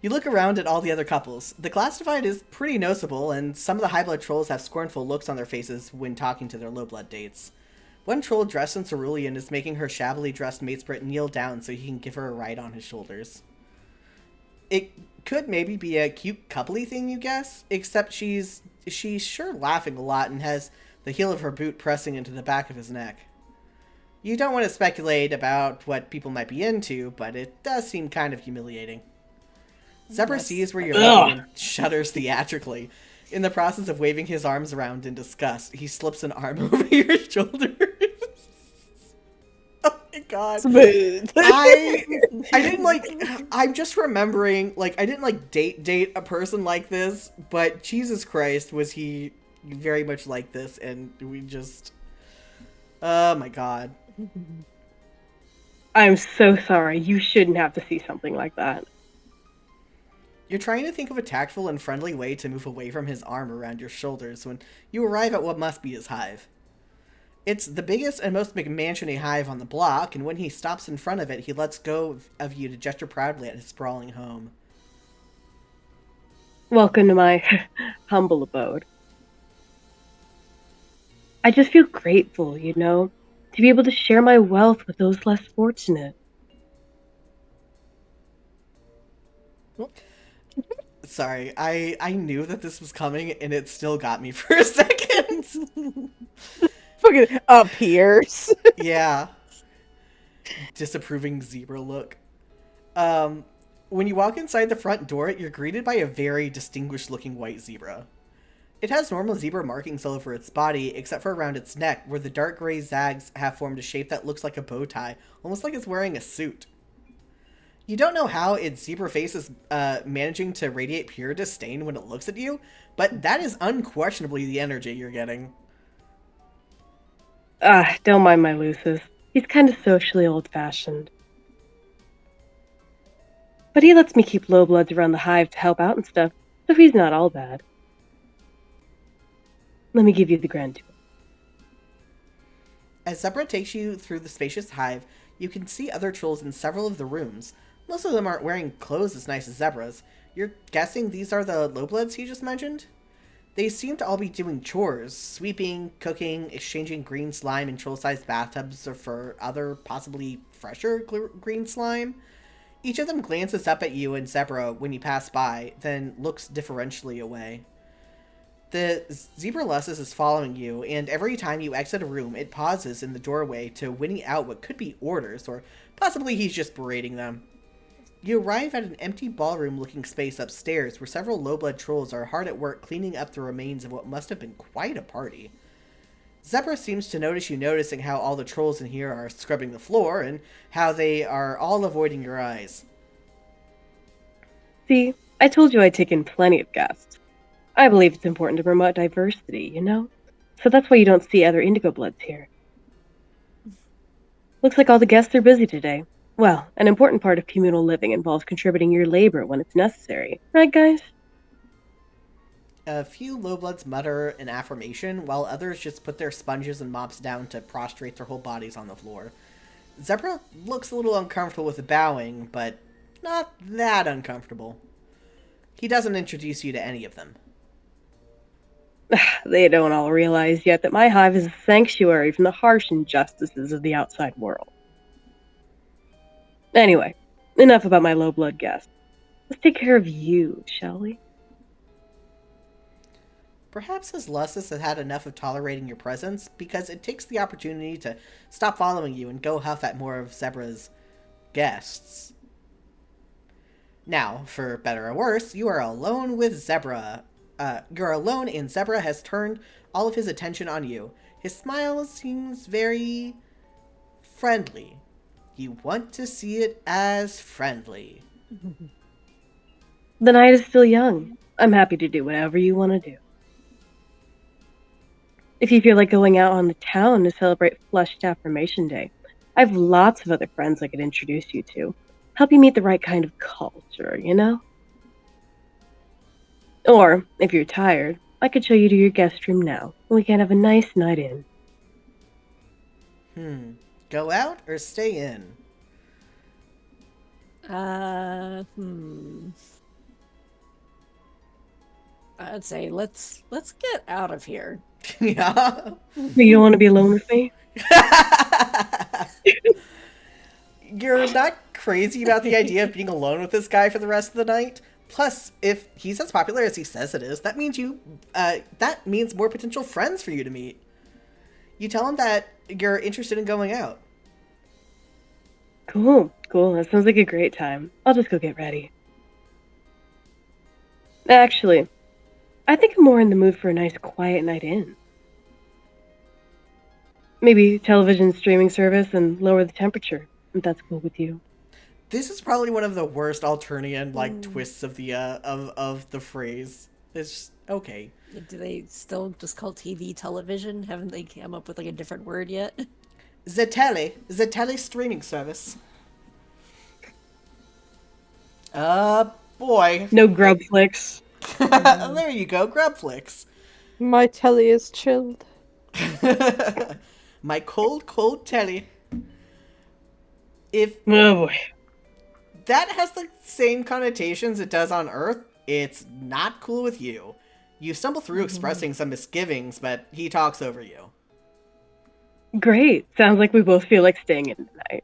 you look around at all the other couples. The class divide is pretty noticeable, and some of the high blood trolls have scornful looks on their faces when talking to their low blood dates. One troll dressed in cerulean is making her shabbily dressed mate sprite kneel down so he can give her a ride on his shoulders. It could maybe be a cute coupley thing, you guess, except she's sure laughing a lot and has the heel of her boot pressing into the back of his neck. You don't want to speculate about what people might be into, but it does seem kind of humiliating. Zebruh sees where you're looking and shudders theatrically. In the process of waving his arms around in disgust, he slips an arm over your shoulder. Oh my god. Smooth. I didn't like, I'm just remembering, like, I didn't like date a person like this, but Jesus Christ, was he very much like this, and we just, oh my god. I'm so sorry. You shouldn't have to see something like that. You're trying to think of a tactful and friendly way to move away from his arm around your shoulders when you arrive at what must be his hive. It's the biggest and most McMansion-y hive on the block, and when he stops in front of it, he lets go of you to gesture proudly at his sprawling home. Welcome to my humble abode. I just feel grateful, you know, to be able to share my wealth with those less fortunate. Sorry, I knew that this was coming, and it still got me for a second. Fucking up here. Yeah. Disapproving zebra look. When you walk inside the front door, you're greeted by a very distinguished-looking white zebra. It has normal zebra markings all over its body, except for around its neck, where the dark gray zags have formed a shape that looks like a bow tie, almost like it's wearing a suit. You don't know how its zebra face is managing to radiate pure disdain when it looks at you, but that is unquestionably the energy you're getting. Don't mind my Lucis. He's kind of socially old-fashioned. But he lets me keep low bloods around the hive to help out and stuff, so he's not all bad. Let me give you the grand tour. As Zebruh takes you through the spacious hive, you can see other trolls in several of the rooms. Most of them aren't wearing clothes as nice as Zebrah's. You're guessing these are the lowbloods he just mentioned? They seem to all be doing chores, sweeping, cooking, exchanging green slime in troll-sized bathtubs for other, possibly fresher green slime. Each of them glances up at you and Zebruh when you pass by, then looks deferentially away. The zebra Lussus is following you, and every time you exit a room, it pauses in the doorway to whinny out what could be orders, or possibly he's just berating them. You arrive at an empty ballroom-looking space upstairs where several low-blood trolls are hard at work cleaning up the remains of what must have been quite a party. Zebruh seems to notice you noticing how all the trolls in here are scrubbing the floor, and how they are all avoiding your eyes. See, I told you I'd take in plenty of guests. I believe it's important to promote diversity, you know? So that's why you don't see other indigo bloods here. Looks like all the guests are busy today. Well, an important part of communal living involves contributing your labor when it's necessary. Right, guys? A few lowbloods mutter an affirmation, while others just put their sponges and mops down to prostrate their whole bodies on the floor. Zebruh looks a little uncomfortable with the bowing, but not that uncomfortable. He doesn't introduce you to any of them. They don't all realize yet that my hive is a sanctuary from the harsh injustices of the outside world. Anyway, enough about my low-blood guests. Let's take care of you, shall we? Perhaps his Lussus has had enough of tolerating your presence, because it takes the opportunity to stop following you and go huff at more of Zebruh's guests. Now, for better or worse, you are alone with Zebruh. You're alone, and Zebruh has turned all of his attention on you. His smile seems very friendly. You want to see it as friendly. The night is still young. I'm happy to do whatever you want to do. If you feel like going out on the town to celebrate Flushed Affirmation Day, I have lots of other friends I could introduce you to. Help you meet the right kind of culture, you know? Or, if you're tired, I could show you to your guest room now, and we can have a nice night in. Go out or stay in? I'd say let's get out of here. Yeah. You don't want to be alone with me? You're not crazy about the idea of being alone with this guy for the rest of the night. Plus, if he's as popular as he says it is, that means more potential friends for you to meet. You tell him that you're interested in going out. Cool. That sounds like a great time. I'll just go get ready. Actually, I think I'm more in the mood for a nice quiet night in. Maybe television streaming service and lower the temperature, if that's cool with you. This is probably one of the worst Alternian twists of the phrase. It's just, okay. Do they still just call TV television? Haven't they come up with a different word yet? The tele streaming service. Boy. No Grubflix. There you go, Grubflix. My telly is chilled. My cold telly. If Oh boy. that has the same connotations it does on Earth, it's not cool with you. You stumble through expressing some misgivings, but he talks over you. Great. Sounds like we both feel like staying in tonight.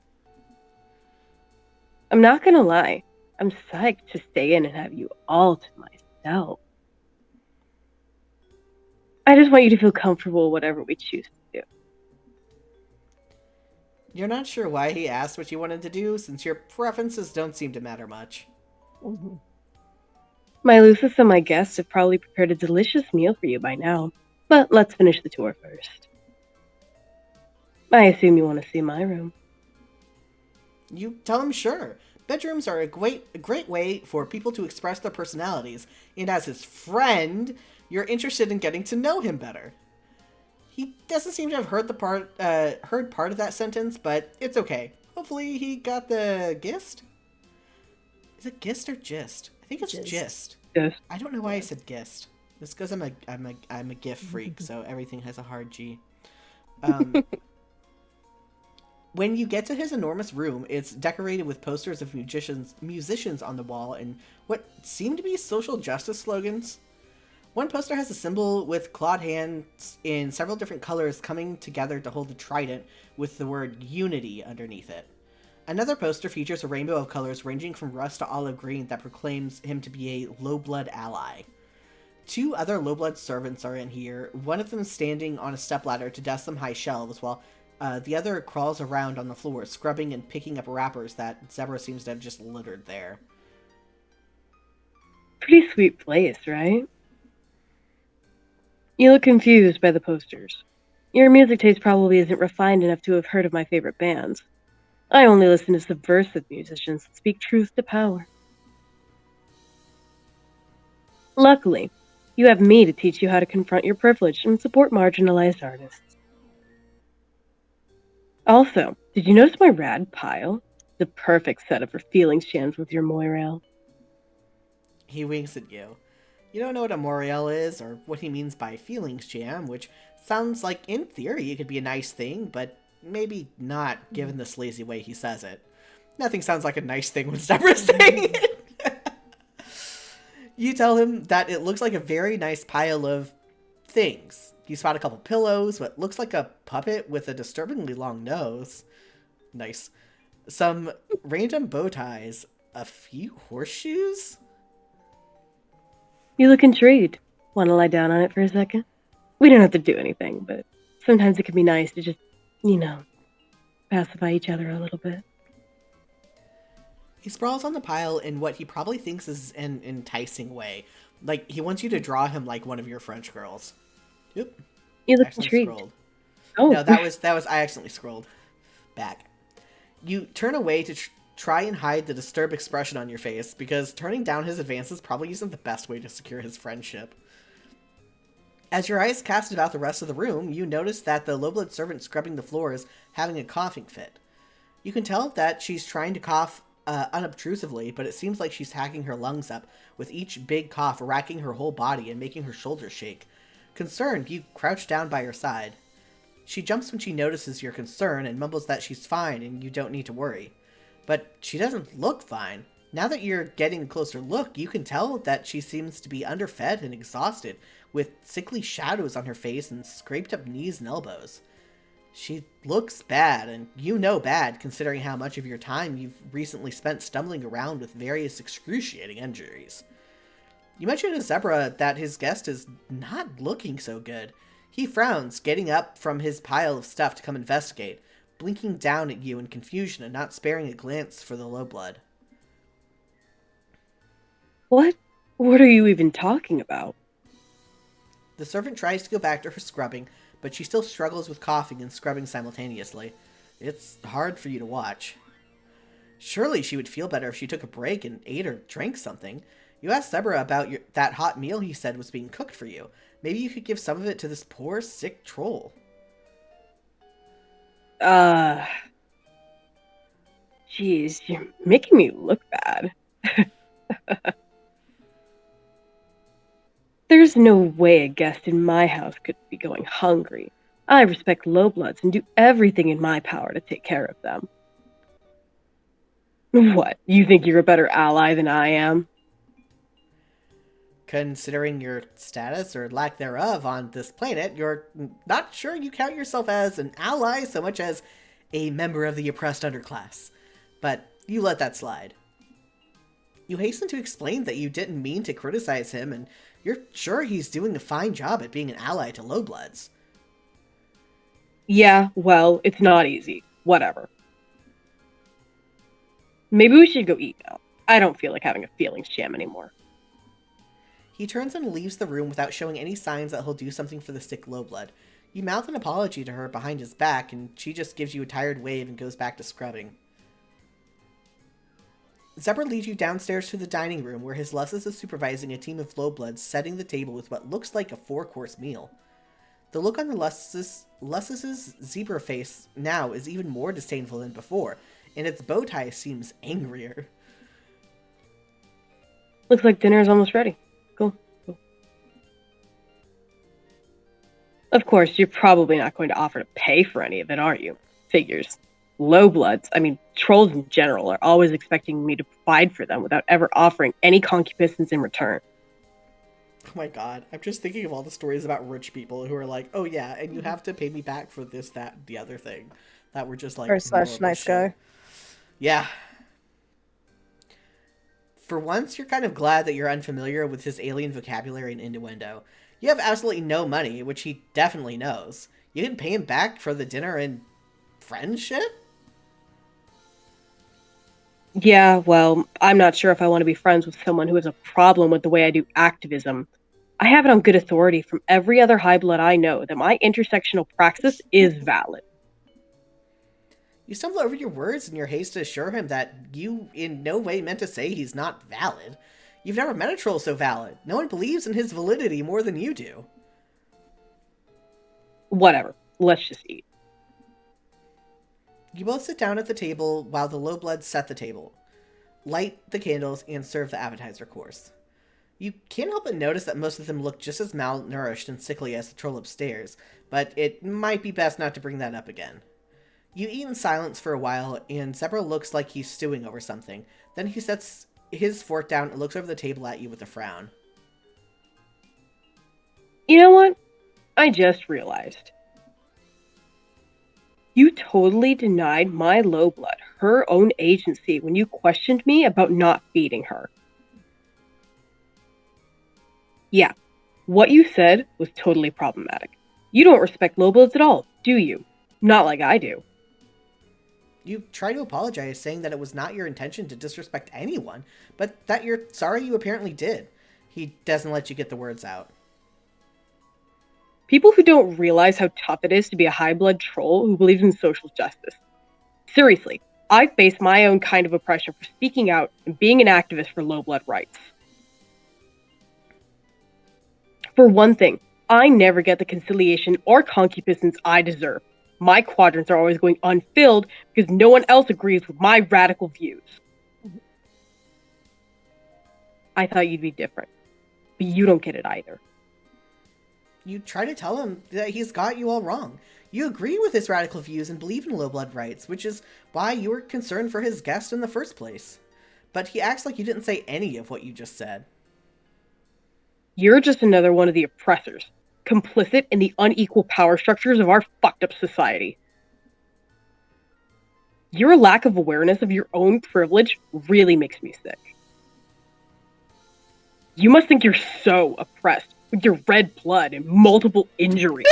I'm not gonna lie. I'm psyched to stay in and have you all to myself. I just want you to feel comfortable whatever we choose to do. You're not sure why he asked what you wanted to do, since your preferences don't seem to matter much. Mhm. My Lucis and my guests have probably prepared a delicious meal for you by now, but let's finish the tour first. I assume you want to see my room. You tell him sure. Bedrooms are a great way for people to express their personalities, and as his friend, you're interested in getting to know him better. He doesn't seem to have heard part of that sentence, but it's okay. Hopefully he got the gist? Is it gist or gist? I think it's Gist. gist. Yes. I don't know why I said gist. It's because I'm a GIF freak, so everything has a hard G. When you get to his enormous room, it's decorated with posters of musicians on the wall and what seem to be social justice slogans. One poster has a symbol with clawed hands in several different colors coming together to hold a trident with the word unity underneath it. Another poster features a rainbow of colors ranging from rust to olive green that proclaims him to be a low-blood ally. Two other low-blood servants are in here, one of them standing on a stepladder to dust some high shelves, while the other crawls around on the floor, scrubbing and picking up wrappers that Zebruh seems to have just littered there. Pretty sweet place, right? You look confused by the posters. Your music taste probably isn't refined enough to have heard of my favorite bands. I only listen to subversive musicians that speak truth to power. Luckily, you have me to teach you how to confront your privilege and support marginalized artists. Also, did you notice my rad pile? The perfect setup for feelings jams with your Moirail. He winks at you. You don't know what a Moriel is, or what he means by feelings jam, which sounds like, in theory, it could be a nice thing, but maybe not, given the sleazy way he says it. Nothing sounds like a nice thing when Zebruh's saying it. You tell him that it looks like a very nice pile of things. You spot a couple pillows, what looks like a puppet with a disturbingly long nose. Nice. Some random bow ties. A few horseshoes? You look intrigued. Want to lie down on it for a second? We don't have to do anything, but sometimes it can be nice to just, pacify each other a little bit. He sprawls on the pile in what he probably thinks is an enticing way. Like, he wants you to draw him like one of your French girls. Yep. You look Accidentally intrigued. scrolled. Oh, No, that was I accidentally scrolled back. You turn away to try and hide the disturbed expression on your face, because turning down his advances probably isn't the best way to secure his friendship. As your eyes cast about the rest of the room, you notice that the low-blood servant scrubbing the floor is having a coughing fit. You can tell that she's trying to cough unobtrusively, but it seems like she's hacking her lungs up, with each big cough racking her whole body and making her shoulders shake. Concerned, you crouch down by her side. She jumps when she notices your concern and mumbles that she's fine and you don't need to worry. But she doesn't look fine. Now that you're getting a closer look, you can tell that she seems to be underfed and exhausted, with sickly shadows on her face and scraped up knees and elbows. She looks bad, and you know bad, considering how much of your time you've recently spent stumbling around with various excruciating injuries. You mentioned to Zebruh that his guest is not looking so good. He frowns, getting up from his pile of stuff to come investigate, blinking down at you in confusion and not sparing a glance for the low blood. What? What are you even talking about? The servant tries to go back to her scrubbing, but she still struggles with coughing and scrubbing simultaneously. It's hard for you to watch. Surely she would feel better if she took a break and ate or drank something. You asked Zebruh about that hot meal he said was being cooked for you. Maybe you could give some of it to this poor, sick troll. Jeez, you're making me look bad. There's no way a guest in my house could be going hungry. I respect lowbloods and do everything in my power to take care of them. What, you think you're a better ally than I am? Considering your status or lack thereof on this planet, you're not sure you count yourself as an ally so much as a member of the oppressed underclass. But you let that slide. You hasten to explain that you didn't mean to criticize him, and you're sure he's doing a fine job at being an ally to lowbloods. Yeah, well, it's not easy. Whatever. Maybe we should go eat now. I don't feel like having a feelings jam anymore. He turns and leaves the room without showing any signs that he'll do something for the sick Lowblood. You mouth an apology to her behind his back, and she just gives you a tired wave and goes back to scrubbing. Zebruh leads you downstairs to the dining room, where his Lussus is supervising a team of Lowbloods setting the table with what looks like a 4-course meal. The look on the Lussus's Zebruh face now is even more disdainful than before, and its bow tie seems angrier. Looks like dinner is almost ready. Cool. Of course, you're probably not going to offer to pay for any of it, are you? Figures. Lowbloods, trolls in general, are always expecting me to provide for them without ever offering any concupiscence in return. Oh my god, I'm just thinking of all the stories about rich people who are like, oh yeah, and you have to pay me back for this, that, the other thing. That were just like... Or slash nice guy. Yeah. For once, you're kind of glad that you're unfamiliar with his alien vocabulary and innuendo. You have absolutely no money, which he definitely knows. You can pay him back for the dinner and friendship? Yeah, well, I'm not sure if I want to be friends with someone who has a problem with the way I do activism. I have it on good authority from every other high blood I know that my intersectional praxis is valid. You stumble over your words in your haste to assure him that you in no way meant to say he's not valid. You've never met a troll so valid. No one believes in his validity more than you do. Whatever. Let's just eat. You both sit down at the table while the Lowbloods set the table, light the candles, and serve the appetizer course. You can't help but notice that most of them look just as malnourished and sickly as the troll upstairs, but it might be best not to bring that up again. You eat in silence for a while, and Zebruh looks like he's stewing over something. Then he sets his fork down and looks over the table at you with a frown. You know what? I just realized. You totally denied my Lowblood her own agency when you questioned me about not feeding her. Yeah, what you said was totally problematic. You don't respect Lowbloods at all, do you? Not like I do. You try to apologize, saying that it was not your intention to disrespect anyone, but that you're sorry you apparently did. He doesn't let you get the words out. People who don't realize how tough it is to be a high-blood troll who believes in social justice. Seriously, I face my own kind of oppression for speaking out and being an activist for low-blood rights. For one thing, I never get the conciliation or concupiscence I deserve. My quadrants are always going unfilled because no one else agrees with my radical views. I thought you'd be different, but you don't get it either. You try to tell him that he's got you all wrong. You agree with his radical views and believe in low-blood rights, which is why you were concerned for his guest in the first place. But he acts like you didn't say any of what you just said. You're just another one of the oppressors, complicit in the unequal power structures of our fucked up society. Your lack of awareness of your own privilege really makes me sick. You must think you're so oppressed with your red blood and multiple injuries.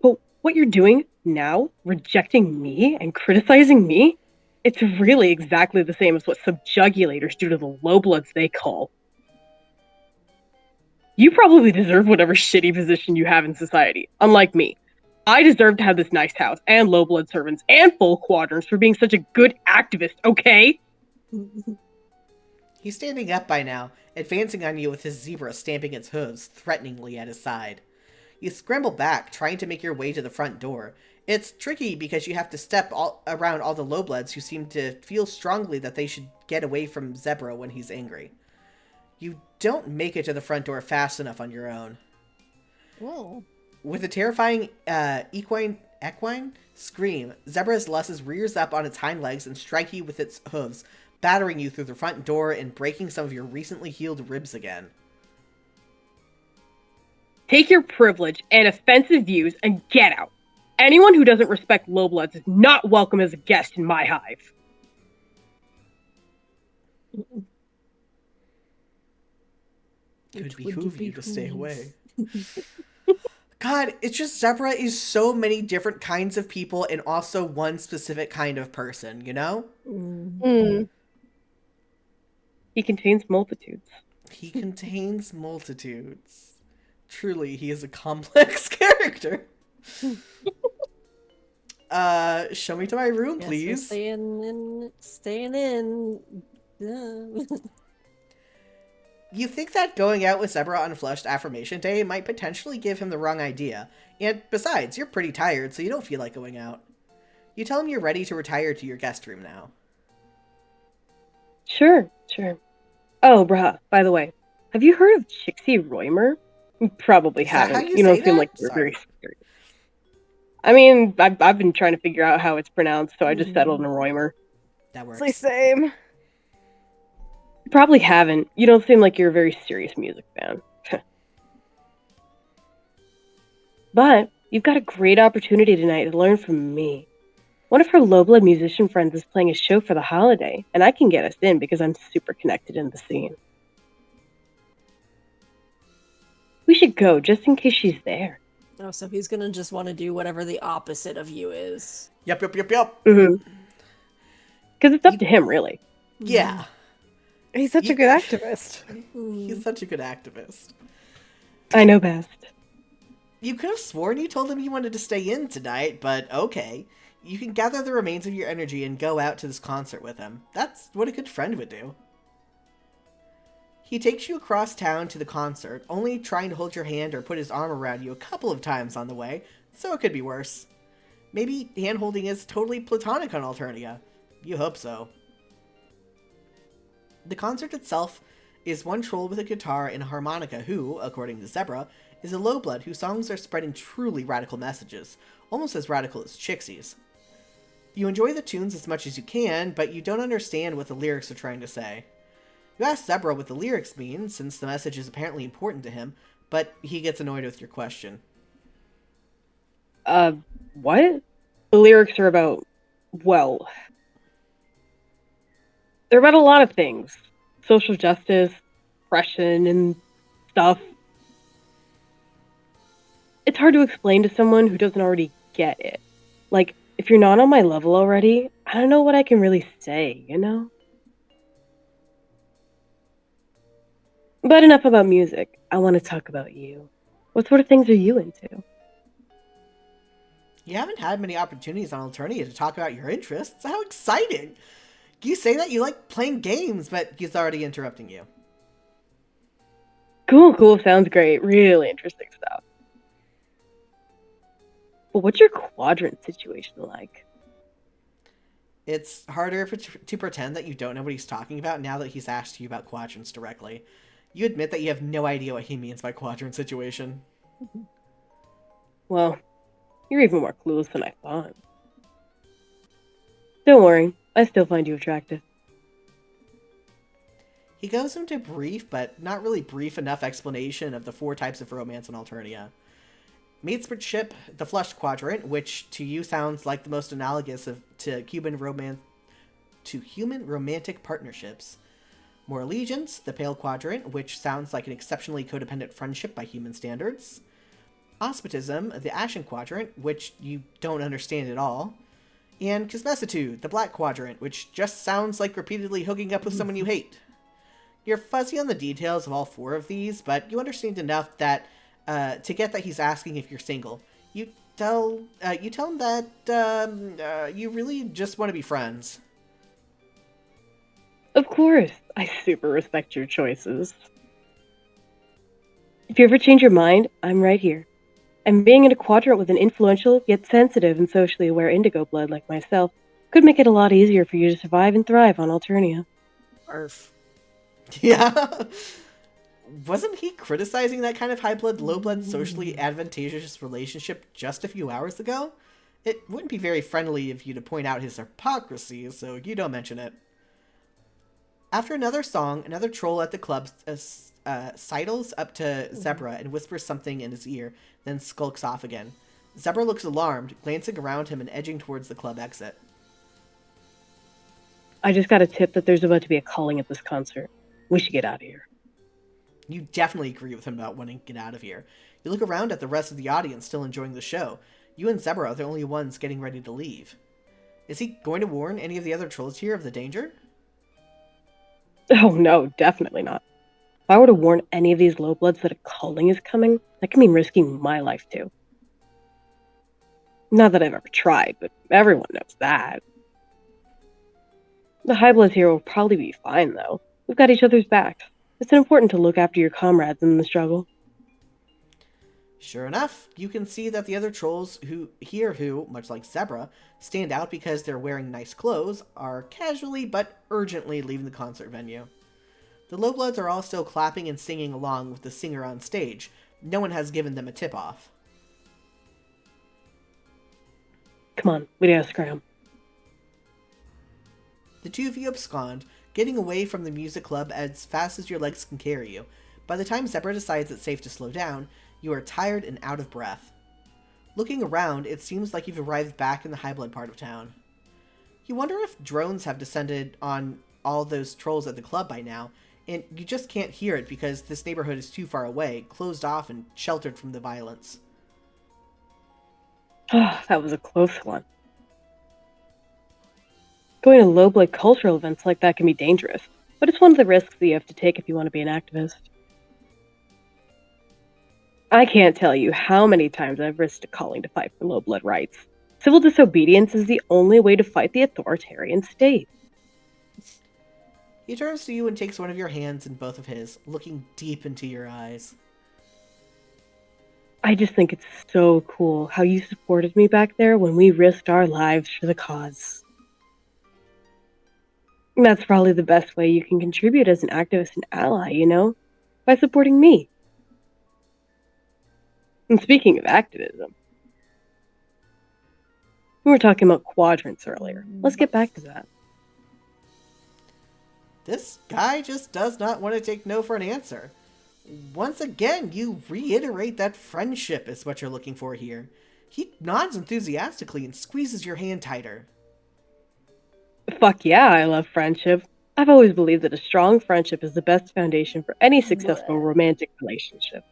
But what you're doing now, rejecting me and criticizing me, it's really exactly the same as what subjugulators do to the lowbloods they call. You probably deserve whatever shitty position you have in society, unlike me. I deserve to have this nice house and low blood servants and full quadrants for being such a good activist, okay? He's standing up by now, advancing on you with his zebra stamping its hooves threateningly at his side. You scramble back, trying to make your way to the front door. It's tricky because you have to step around all the lowbloods who seem to feel strongly that they should get away from Zebruh when he's angry. You don't make it to the front door fast enough on your own. Whoa. With a terrifying equine scream, Zebruh's Lussus rears up on its hind legs and strike you with its hooves, battering you through the front door and breaking some of your recently healed ribs again. Take your privilege and offensive views and get out. Anyone who doesn't respect lowbloods is not welcome as a guest in my hive. It would behoove you to stay away. God, it's just Zebruh is so many different kinds of people and also one specific kind of person, you know? Hmm. He contains multitudes. He contains multitudes. Truly, he is a complex character. Show me to my room, Yes, we're please. staying in. You think that going out with Zebruh on Flushed Affirmation Day might potentially give him the wrong idea. And besides, you're pretty tired, so you don't feel like going out. You tell him you're ready to retire to your guest room now. Sure. Oh, bruh, by the way, have you heard of Chixie Roymer? You probably Is that how haven't. you You say don't seem that? like you're very Sorry. serious. I mean, I've been trying to figure out how it's pronounced, so I just settled on Roymer. That It's the works. same. You probably haven't. You don't seem like you're a very serious music fan. But you've got a great opportunity tonight to learn from me. One of her low-blood musician friends is playing a show for the holiday, and I can get us in because I'm super connected in the scene. We should go, just in case she's there. Oh, so he's gonna just want to do whatever the opposite of you is. Yep. Mm-hmm. Because it's up to him, really. Yeah. He's such a good activist. He's such a good activist. I know best. You could have sworn you told him you wanted to stay in tonight, but okay. You can gather the remains of your energy and go out to this concert with him. That's what a good friend would do. He takes you across town to the concert, only trying to hold your hand or put his arm around you a couple of times on the way, so it could be worse. Maybe hand-holding is totally platonic on Alternia. You hope so. The concert itself is one troll with a guitar and a harmonica who, according to Zebruh, is a lowblood whose songs are spreading truly radical messages, almost as radical as Chixie's. You enjoy the tunes as much as you can, but you don't understand what the lyrics are trying to say. You ask Zebruh what the lyrics mean, since the message is apparently important to him, but he gets annoyed with your question. What? The lyrics are about, well, they're about a lot of things. Social justice, oppression, and stuff. It's hard to explain to someone who doesn't already get it. Like, if you're not on my level already, I don't know what I can really say, you know? But enough about music. I want to talk about you. What sort of things are you into? You haven't had many opportunities on Alternia to talk about your interests. How exciting! You say that you like playing games, but he's already interrupting you. Cool. Sounds great. Really interesting stuff. But what's your quadrant situation like? It's harder to pretend that you don't know what he's talking about now that he's asked you about quadrants directly. You admit that you have no idea what he means by quadrant situation. Well, you're even more clueless than I thought. Don't worry, I still find you attractive. He goes into brief, but not really brief enough explanation of the 4 types of romance in Alternia. Mateship, the Flushed Quadrant, which to you sounds like the most analogous to human romantic partnerships. More Allegiance, the Pale Quadrant, which sounds like an exceptionally codependent friendship by human standards. Auspitism, the Ashen Quadrant, which you don't understand at all. And Kismessitude, the Black Quadrant, which just sounds like repeatedly hooking up with someone you hate. You're fuzzy on the details of all 4 of these, but you understand enough that to get that he's asking if you're single. You tell him that you really just want to be friends. Of course, I super respect your choices. If you ever change your mind, I'm right here. And being in a quadrant with an influential, yet sensitive and socially aware indigo blood like myself could make it a lot easier for you to survive and thrive on Alternia. Arf. Yeah. Wasn't he criticizing that kind of high blood, low blood, socially advantageous relationship just a few hours ago? It wouldn't be very friendly of you to point out his hypocrisy, so you don't mention it. After another song, another troll at the club sidles up to Zebruh and whispers something in his ear, then skulks off again. Zebruh looks alarmed, glancing around him and edging towards the club exit. I just got a tip that there's about to be a calling at this concert. We should get out of here. You definitely agree with him about wanting to get out of here. You look around at the rest of the audience still enjoying the show. You and Zebruh are the only ones getting ready to leave. Is he going to warn any of the other trolls here of the danger? Oh no, definitely not. If I were to warn any of these lowbloods that a culling is coming, that could mean risking my life too. Not that I've ever tried, but everyone knows that. The Highbloods here will probably be fine, though. We've got each other's backs. It's important to look after your comrades in the struggle. Sure enough, you can see that the other trolls who, much like Zebruh, stand out because they're wearing nice clothes, are casually but urgently leaving the concert venue. The lowbloods are all still clapping and singing along with the singer on stage. No one has given them a tip-off. Come on, we gotta scram. The two of you abscond, getting away from the music club as fast as your legs can carry you. By the time Zebruh decides it's safe to slow down, you are tired and out of breath. Looking around, it seems like you've arrived back in the Highblood part of town. You wonder if drones have descended on all those trolls at the club by now, and you just can't hear it because this neighborhood is too far away, closed off and sheltered from the violence. That was a close one. Going to lowblood cultural events like that can be dangerous, but it's one of the risks that you have to take if you want to be an activist. I can't tell you how many times I've risked a calling to fight for lowblood rights. Civil disobedience is the only way to fight the authoritarian state. He turns to you and takes one of your hands in both of his, looking deep into your eyes. I just think it's so cool how you supported me back there when we risked our lives for the cause. And that's probably the best way you can contribute as an activist and ally, you know? By supporting me. And speaking of activism, we were talking about quadrants earlier. Let's get back to that. This guy just does not want to take no for an answer. Once again, you reiterate that friendship is what you're looking for here. He nods enthusiastically and squeezes your hand tighter. Fuck yeah, I love friendship. I've always believed that a strong friendship is the best foundation for any successful romantic relationship.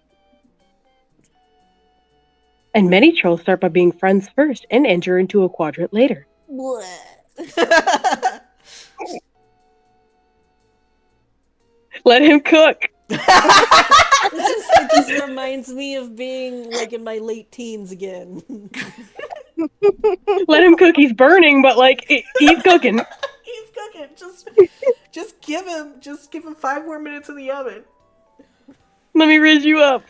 And many trolls start by being friends first and enter into a quadrant later. Let him cook! It just reminds me of being like in my late teens again. Let him cook, he's burning, but like, he's cooking. He's cooking. Just give him 5 more minutes in the oven. Let me raise you up.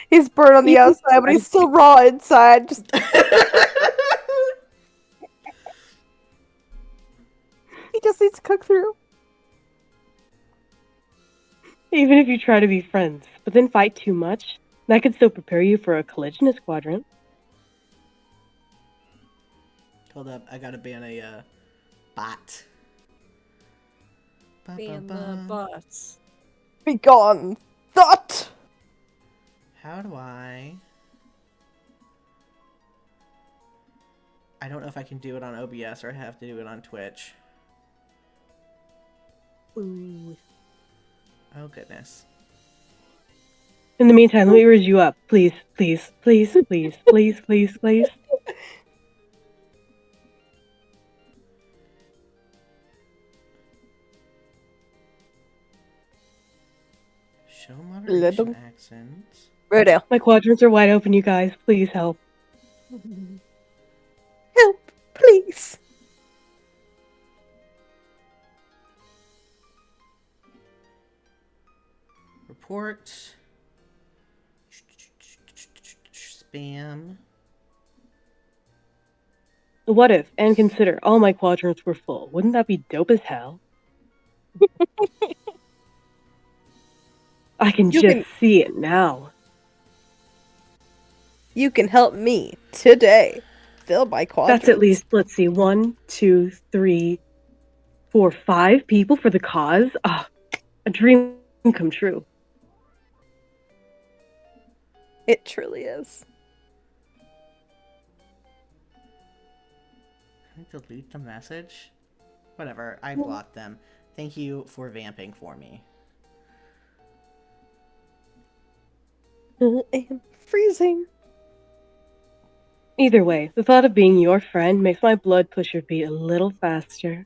He's burnt on the outside, but he's still raw inside. Just he just needs to cook through. Even if you try to be friends, but then fight too much, that could still prepare you for a collisionist quadrant. Hold up, I gotta ban a bot. Ban the bots. Be gone, thought. How do I don't know if I can do it on OBS or I have to do it on Twitch. Ooh. Oh goodness. In the meantime, let me raise you up. Please, please, please, please, please, please, please. Show moderation Little. accents. Right now. My quadrants are wide open, you guys. Please help. Help, please. Report. Spam. What if, and consider, all my quadrants were full? Wouldn't that be dope as hell? I can just see it now. You can help me today. Fill my quadrants. That's at least, let's see, 1, 2, 3, 4, 5 people for the cause. Ah, a dream come true. It truly is. Can I delete the message? Whatever, I blocked them. Thank you for vamping for me. am freezing. Either way, the thought of being your friend makes my blood push your beat a little faster.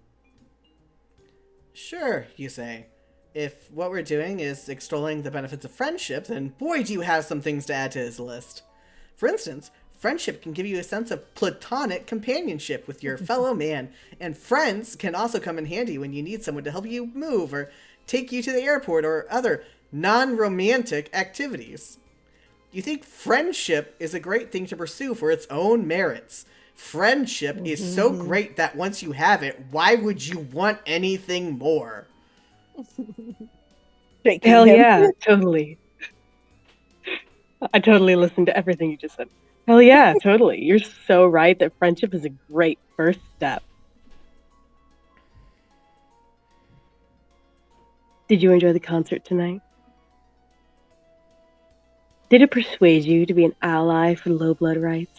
Sure, you say. If what we're doing is extolling the benefits of friendship, then boy do you have some things to add to his list. For instance, friendship can give you a sense of platonic companionship with your fellow man, and friends can also come in handy when you need someone to help you move or take you to the airport or other non-romantic activities. You think friendship is a great thing to pursue for its own merits. Friendship is so great that once you have it, why would you want anything more? Shaking Hell him. yeah, totally. I totally listened to everything you just said. Hell yeah, totally. You're so right that friendship is a great first step. Did you enjoy the concert tonight? Did it persuade you to be an ally for low blood rights?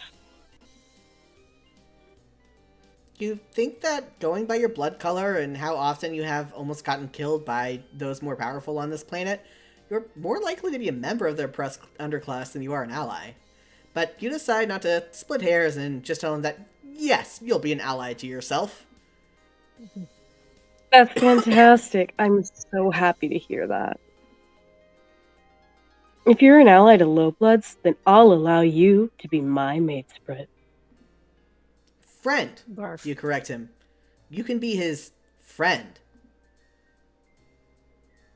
You think that going by your blood color and how often you have almost gotten killed by those more powerful on this planet, you're more likely to be a member of their oppressed underclass than you are an ally. But you decide not to split hairs and just tell them that, yes, you'll be an ally to yourself. That's fantastic. I'm so happy to hear that. If you're an ally to low bloods, then I'll allow you to be my mate sprite. Friend, Barf. you correct him. You can be his friend.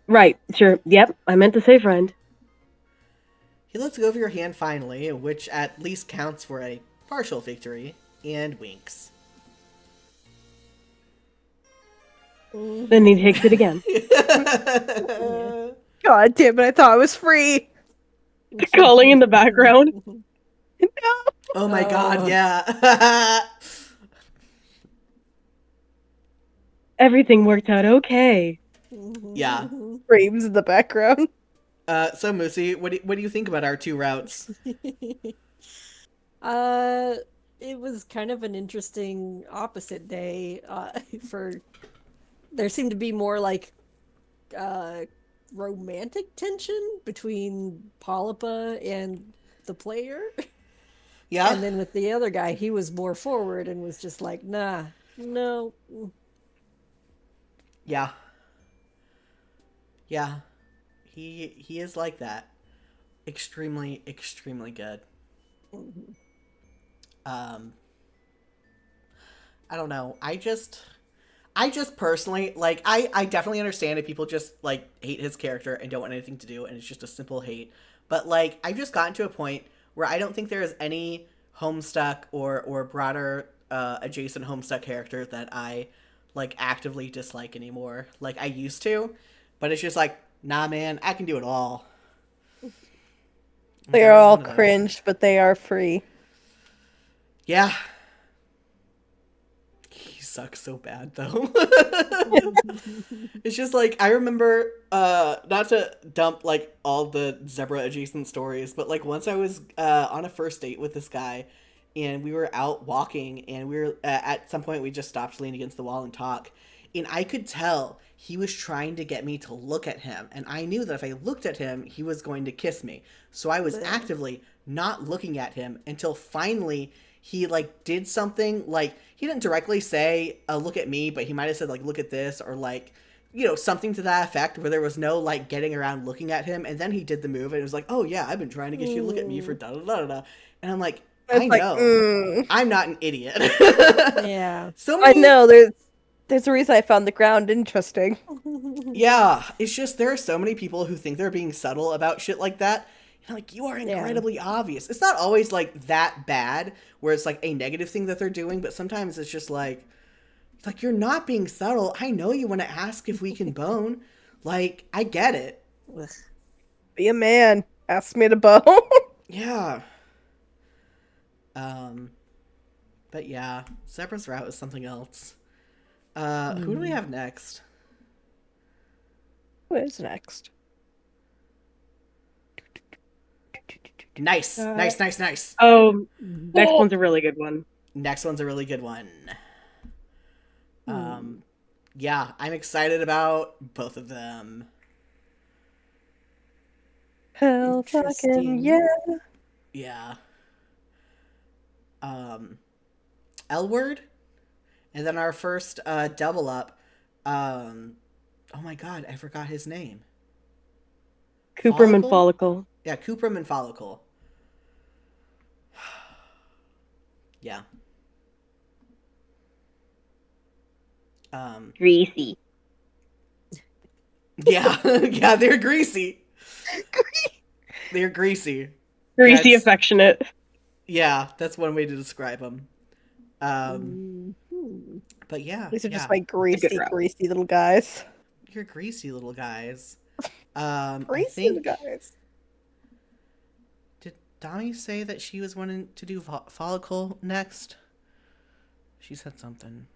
Right, sure. Yep, I meant to say friend. He lets go of your hand finally, which at least counts for a partial victory, and winks. Then he takes it again. God damn it, I thought I was free. Calling in the background. No. Oh my god, yeah. Everything worked out okay. Yeah. Screams in the background. So Moosie, what do you think about our two routes? It was kind of an interesting opposite day. There seemed to be more like romantic tension between Polypa and the player. Yeah? And then with the other guy, he was more forward and was just like, nah, no. Yeah. Yeah. He is like that. Extremely, extremely good. I don't know. I just personally, like, I definitely understand if people just, like, hate his character and don't want anything to do, and it's just a simple hate. But, like, I've just gotten to a point where I don't think there is any Homestuck or broader adjacent Homestuck character that I, like, actively dislike anymore. Like, I used to, but it's just like, nah, man, I can do it all. They are all cringe, but they are free. Yeah. He sucks so bad, though. It's just like, I remember, not to dump, like, all the Zebruh adjacent stories, but, like, once I was on a first date with this guy, and we were out walking, and we were, at some point, we just stopped, leaned against the wall, and talk. And I could tell he was trying to get me to look at him, and I knew that if I looked at him, he was going to kiss me. So I was actively not looking at him until finally he, like, did something, like, he didn't directly say, look at me, but he might have said, like, look at this, or, like, you know, something to that effect, where there was no, like, getting around looking at him, and then he did the move, and it was like, oh, yeah, I've been trying to get you to look at me for da-da-da-da-da, and I'm like, I know, I'm not an idiot. Yeah. So I many... know, there's a reason I found the ground interesting. Yeah, it's just there are so many people who think they're being subtle about shit like that. And like, you are incredibly obvious. It's not always like that bad, where it's like a negative thing that they're doing, but sometimes it's just like you're not being subtle. I know you want to ask if we can bone. Like, I get it. Be a man. Ask me to bone. Yeah. But yeah, Zebrah's route is something else. Who do we have next? What is next? Nice. Nice. Oh, next one's a really good one. Next one's a really good one. Yeah, I'm excited about both of them. Hell fucking Interesting. yeah. Yeah. L word, and then our first double up. Oh my god, I forgot his name. Cooperman Follicle? Follicle. Yeah, Cooperman and Follicle. Yeah. Greasy. Yeah, yeah, they're greasy. They're greasy. Greasy That's affectionate. yeah, that's one way to describe them. Mhm. But yeah, These are just yeah, my It's a good greasy, route. greasy little guys. you're greasy little guys. I Greasy little think guys. did Dami say that she was wanting to do follicle next? She said something.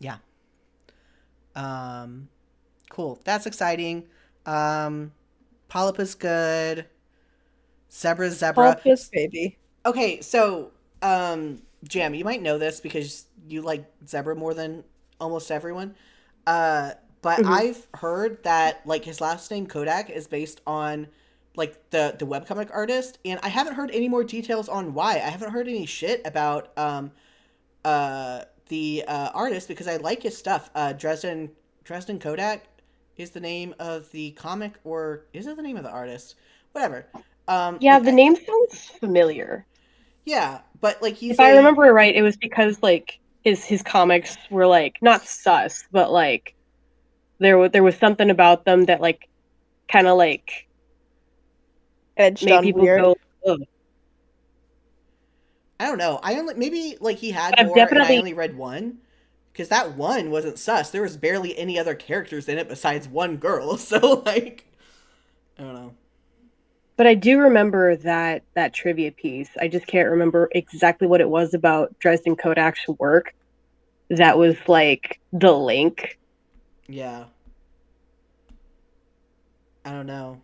Yeah. Cool. That's exciting. Polypa's good. Zebra. Polypus baby. Okay, so Jam, you might know this because you like Zebra more than almost everyone. But Mhm. I've heard that like his last name Kodak is based on like the webcomic artist, and I haven't heard any more details on why. I haven't heard any shit about the artist because I like his stuff. Dresden Kodak is the name of the comic, or is it the name of the artist? Whatever. Yeah, the name sounds familiar. Yeah, but like he's If I remember it right, it was because like his comics were like not sus, but like there was something about them that like kind of like Edged made on people weird. go, ugh. I don't know. I only maybe like he had But I've more, and I definitely only read one because that one wasn't sus. There was barely any other characters in it besides one girl. So like, I don't know. But I do remember that trivia piece. I just can't remember exactly what it was about Dresden Kodak's work that was like the link. Yeah, I don't know.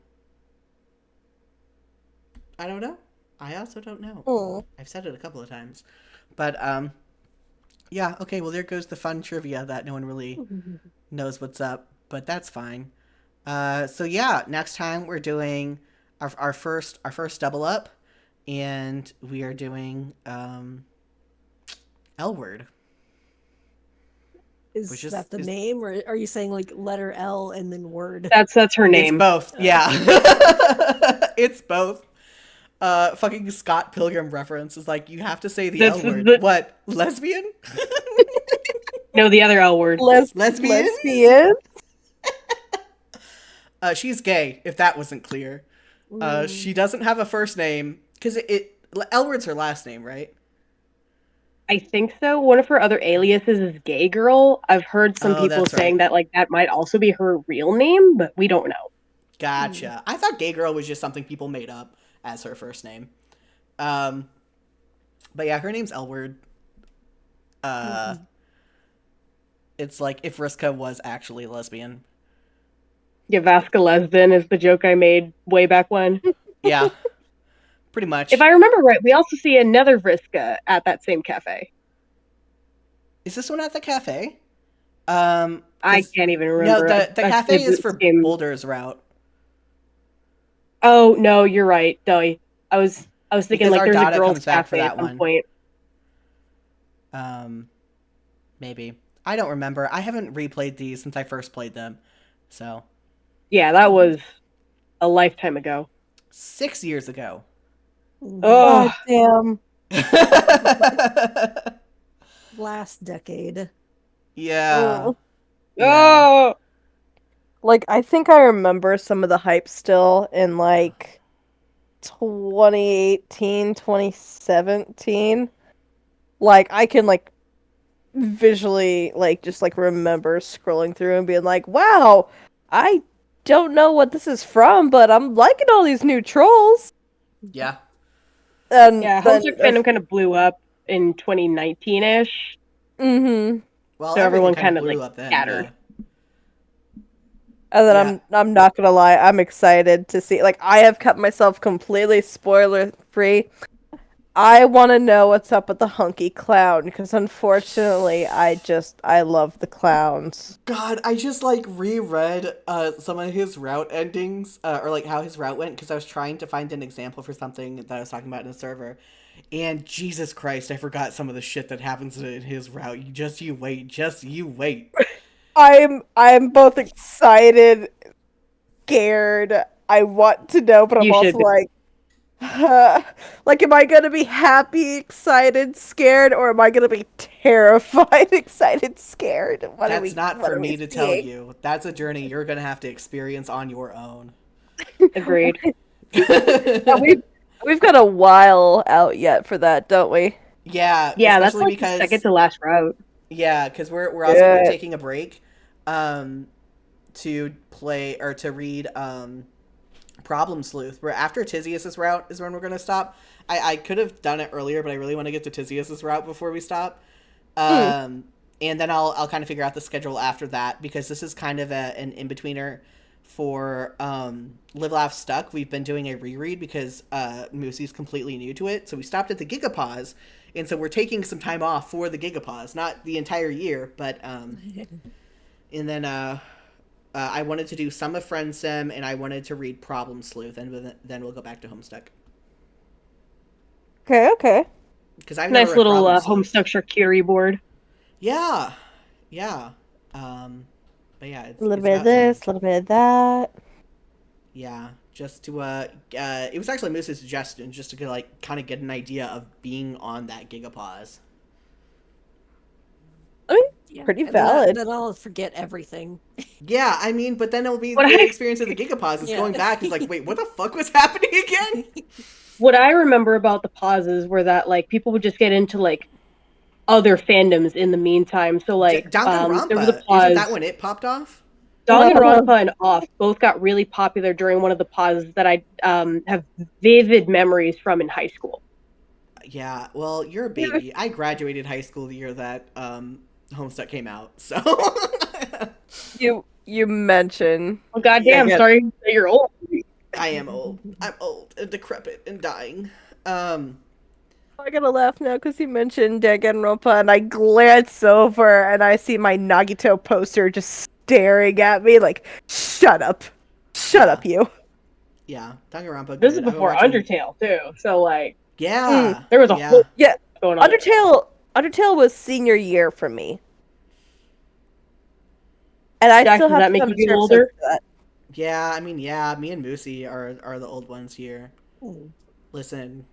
I don't know. I also don't know. Hmm. I've said it a couple of times, but yeah. Okay, well there goes the fun trivia that no one really knows what's up, but that's fine. So yeah, next time we're doing our first double up, and we are doing L word, which Is that the name, or are you saying like letter L and then word? That's her it's name. both. Yeah, it's both. Fucking Scott Pilgrim reference is like you have to say the L This is word. the What, lesbian? no, the other L word. Lesbians? Lesbian. She's gay. If that wasn't clear, she doesn't have a first name because L word's her last name, right? I think so. One of her other aliases is Gay Girl. I've heard some Oh, people that's right. saying that like that might also be her real name, but we don't know. Gotcha. I thought gay girl was just something people made up as her first name. Um, but yeah, her name's L word. It's like if Riska was actually a lesbian. Yeah, Vasca Lesbian is the joke I made way back when. Yeah, pretty If much. I remember right, we also see another Vriska at that same cafe. Is this one at the cafe? I can't even No, remember. the I cafe saved is it for same. Boulder's route Oh no, you're right. Dolly. I was thinking because like our there's a Dada girls' comes back for cafe at that some one. point. Maybe I don't remember. I haven't replayed these since I first played them, so Yeah, that was a lifetime ago. 6 years ago. Oh, God damn. Last decade. Yeah. Mm. Yeah. oh. Like, I think I remember some of the hype still in, like, 2018, 2017. Like, I can, like, visually, like, just, like, remember scrolling through and being like, wow, I don't know what this is from, but I'm liking all these new trolls. Yeah. And Yeah, then, Homestuck fandom kind of blew up in 2019-ish, mm-hmm. Well, so everything everyone kind of kind of blew like up then. scattered. Yeah. And then Yeah. I'm not gonna lie, I'm excited to see. Like, I have kept myself completely spoiler free. I want to know what's up with the hunky clown because unfortunately, I love the clowns. God, I just like reread some of his route endings or like how his route went because I was trying to find an example for something that I was talking about in a server, and Jesus Christ, I forgot some of the shit that happens in his route. You wait, just you wait. I'm both excited, scared. I want to know, but I'm You should also be. like, like, am I gonna be happy, excited, scared, or am I gonna be terrified, excited, scared? That's not What for are we me to tell seeing? you. That's a journey you're gonna have to experience on your own. Agreed. Yeah, we've got a while out yet for that, don't we? Yeah, Yeah, that's especially like the second because to last route. yeah, because we're also gonna be Yeah. taking a break, um, to play or to read Problem Sleuth. Where after Tizius's route is when we're gonna stop. I could have done it earlier, but I really want to get to Tizius's route before we stop. Hmm. And then I'll kind of figure out the schedule after that because this is kind of an in betweener for Live Laugh Stuck. We've been doing a reread because Moosie's completely new to it, so we stopped at the Gigapause, and so we're taking some time off for the Gigapause, not the entire year, but and then I wanted to do some of Friendsim, and I wanted to read Problem Sleuth, and then we'll go back to Homestuck Okay, okay. because I've never Nice read little Problem Sleuth. Homestuck charcuterie board. Yeah, yeah. But yeah, A little it's bit of about time. this, a little bit of that. Yeah, just to it was actually Moose's suggestion, just to like kind of get an idea of being on that Gigapause. I mean, Yeah. pretty And then valid. then I'll forget everything. Yeah, I mean, but then it'll be What the I experience of the Gigapause. Is Yeah. going back. Is like, wait, what the fuck was happening again? what I remember about the pauses were that like people would just get into like other fandoms in the meantime. So like there was a Danganronpa, isn't pause. that when it popped off? Danganronpa and Off both got really popular during one of the pauses that I have vivid memories from in high school. Yeah, well, you're a baby. I graduated high school the year that Homestuck came out, so You mention Oh goddamn! Yeah. Sorry that you're old. I am old. I'm old and decrepit and dying. I gotta laugh now because you mentioned Danganronpa, and I glance over and I see my Nagito poster just staring at me like, "Shut up, shut Yeah. up, you." Yeah, Danganronpa. This Good. is I've been before watching. Undertale too, so like Yeah, there was a yeah. whole Yeah, going on. Undertale was senior year for me, and I Jack, still does have that to make come you to feel terms older? with that. Yeah, I mean, yeah, me and Moosie are the old ones here. Hmm. Listen,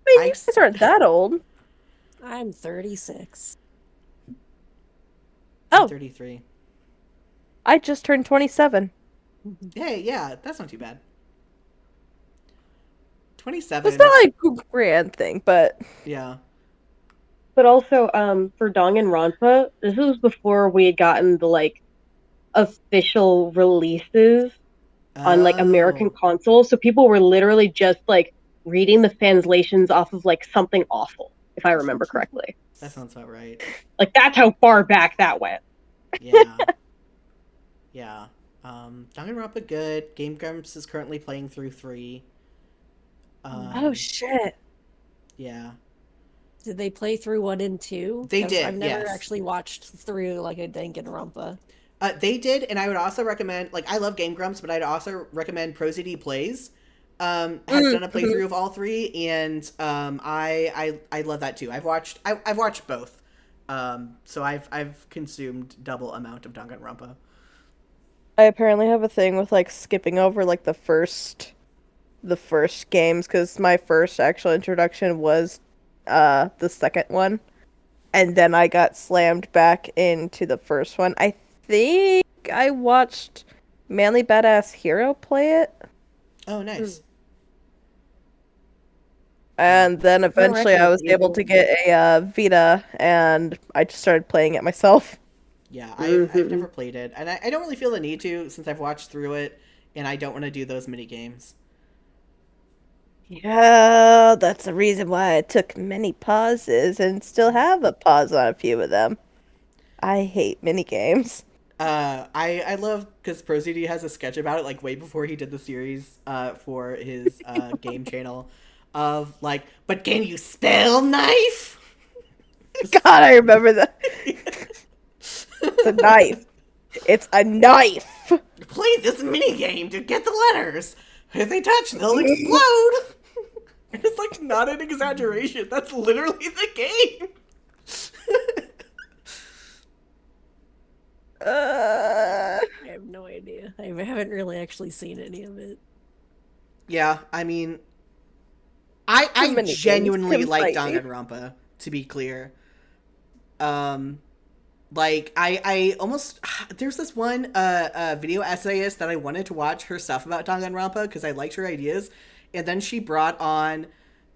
I mean, I you guys aren't that old. I'm 36. I'm Oh. 33. I just turned 27. Hey, yeah, that's not too bad. It's 27. not like a grand thing, but Yeah. But also, for Danganronpa, this was before we had gotten the like official releases on like American Oh, consoles. So people were literally just like reading the translations off of like something awful, if I remember correctly. that sounds about right. Like that's how far back that went. Yeah. Yeah. Danganronpa good. Game Grumps is currently playing through 3. oh shit. Yeah. Did they play through 1 and 2? They 'Cause did, I've never yes. actually watched through like a Danganronpa. They did, and I would also recommend, like, I love Game Grumps, but I'd also recommend ProZD Plays. Has done a playthrough of all 3, and I love that too. I've watched both, so I've consumed double amount of Danganronpa. I apparently have a thing with like skipping over like the first games because my first actual introduction was the second one, and then I got slammed back into the first one. I think I watched Manly Badass Hero play it, Oh, nice. and then eventually I was able to get a Vita, and I just started playing it myself. Yeah, I've never played it, and I don't really feel the need to since I've watched through it, and I don't want to do those mini games. Yeah, that's the reason why I took many pauses and still have a pause on a few of them. I hate minigames. I love because ProZD has a sketch about it like way before he did the series for his game channel. of like, but can you spell knife? God, I remember that. It's a knife. It's a knife. Play this mini game to get the letters. If they touch, they'll explode. It's like not an exaggeration. That's literally the game. I have no idea. I haven't really actually seen any of it. Yeah, I mean, I many games genuinely can like fight me. Danganronpa, to be clear. Like I almost there's this one video essayist that I wanted to watch her stuff about Danganronpa because I liked her ideas, and then she brought on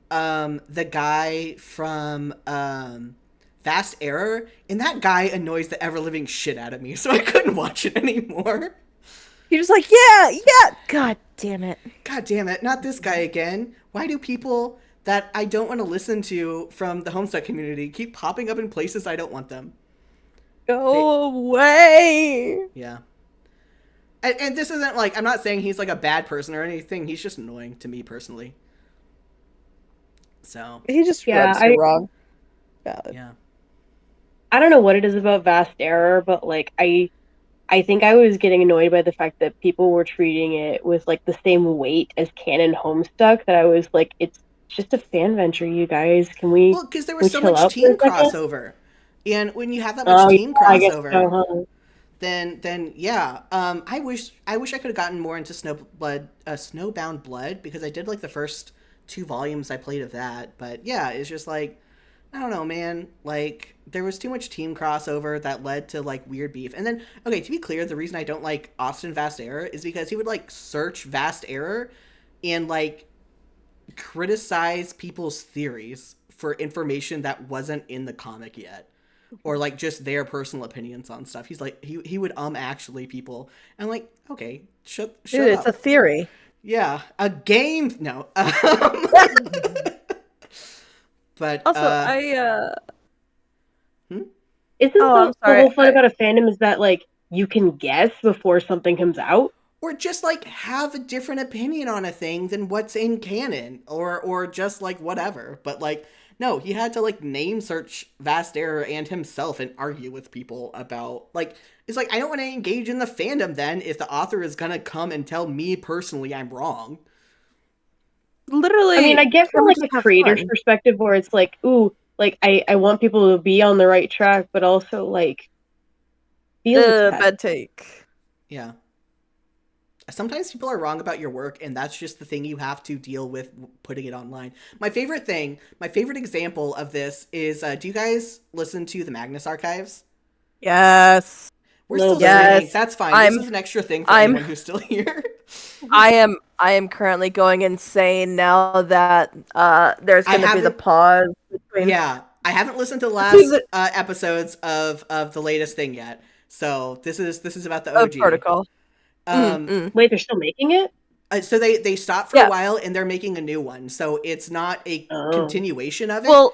the guy from Vast Error, and that guy annoys the ever living shit out of me, so I couldn't watch it anymore. He was like, yeah. God damn it. God damn it, not this guy again. Why do people that I don't want to listen to from the Homestuck community keep popping up in places I don't want them? Go away. Yeah. And this isn't like, I'm not saying he's like a bad person or anything. He's just annoying to me personally. So, He just rubs you wrong. Valid. yeah. I don't know what it is about Vast Error, but like I think I was getting annoyed by the fact that people were treating it with like the same weight as Canon Homestuck, that I was like, it's just a fan venture, you guys. Can we? Well, because there was so chill much out team for a second? crossover. And when you have that much team I guess crossover, so, huh? then yeah. I wish I could have gotten more into Snowbound Blood, because I did like the first 2 volumes I played of that. But yeah, it's just like, I don't know, man. Like, there was too much team crossover that led to like weird beef. And then, okay, to be clear, the reason I don't like Austin Vast Error is because he would like search Vast Error and like criticize people's theories for information that wasn't in the comic yet, or like just their personal opinions on stuff. He's like, he would actually people, and I'm like, okay, shut Dude, it's up. a theory. Yeah, a game. No. But Also, Isn't I'm the sorry, whole fun about a fandom is that like you can guess before something comes out? or just like have a different opinion on a thing than what's in canon, or just like whatever. But like, no, he had to like name search Vast Error and himself and argue with people about like, it's like, I don't want to engage in the fandom then if the author is gonna come and tell me personally I'm wrong. literally. I mean, I get from like just a have creator's fun. perspective where it's like, ooh, like I want people to be on the right track, but also like feel bad. Bad take. Yeah. Sometimes people are wrong about your work, and that's just the thing you have to deal with putting it online. My favorite example of this is, do you guys listen to the Magnus Archives? Yes. We're still Yes. streaming. That's fine. This is an extra thing for anyone who's still here. I am currently going insane now that there's going to be the pause between. Yeah, I haven't listened to the last episodes of the latest thing yet. So this is about the OG protocol. Wait, they're still making it? So they stopped for a while, and they're making a new one. So it's not a continuation of it. Well,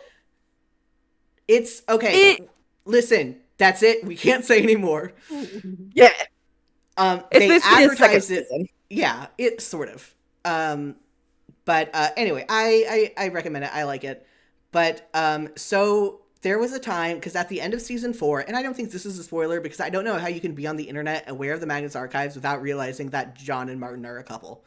it's okay. Listen, that's it. We can't say anymore. Yeah. They advertised it. Yeah, it sort of. But anyway, I recommend it. I like it. But so there was a time, because at the end of season 4, and I don't think this is a spoiler because I don't know how you can be on the internet aware of the Magnus Archives without realizing that John and Martin are a couple.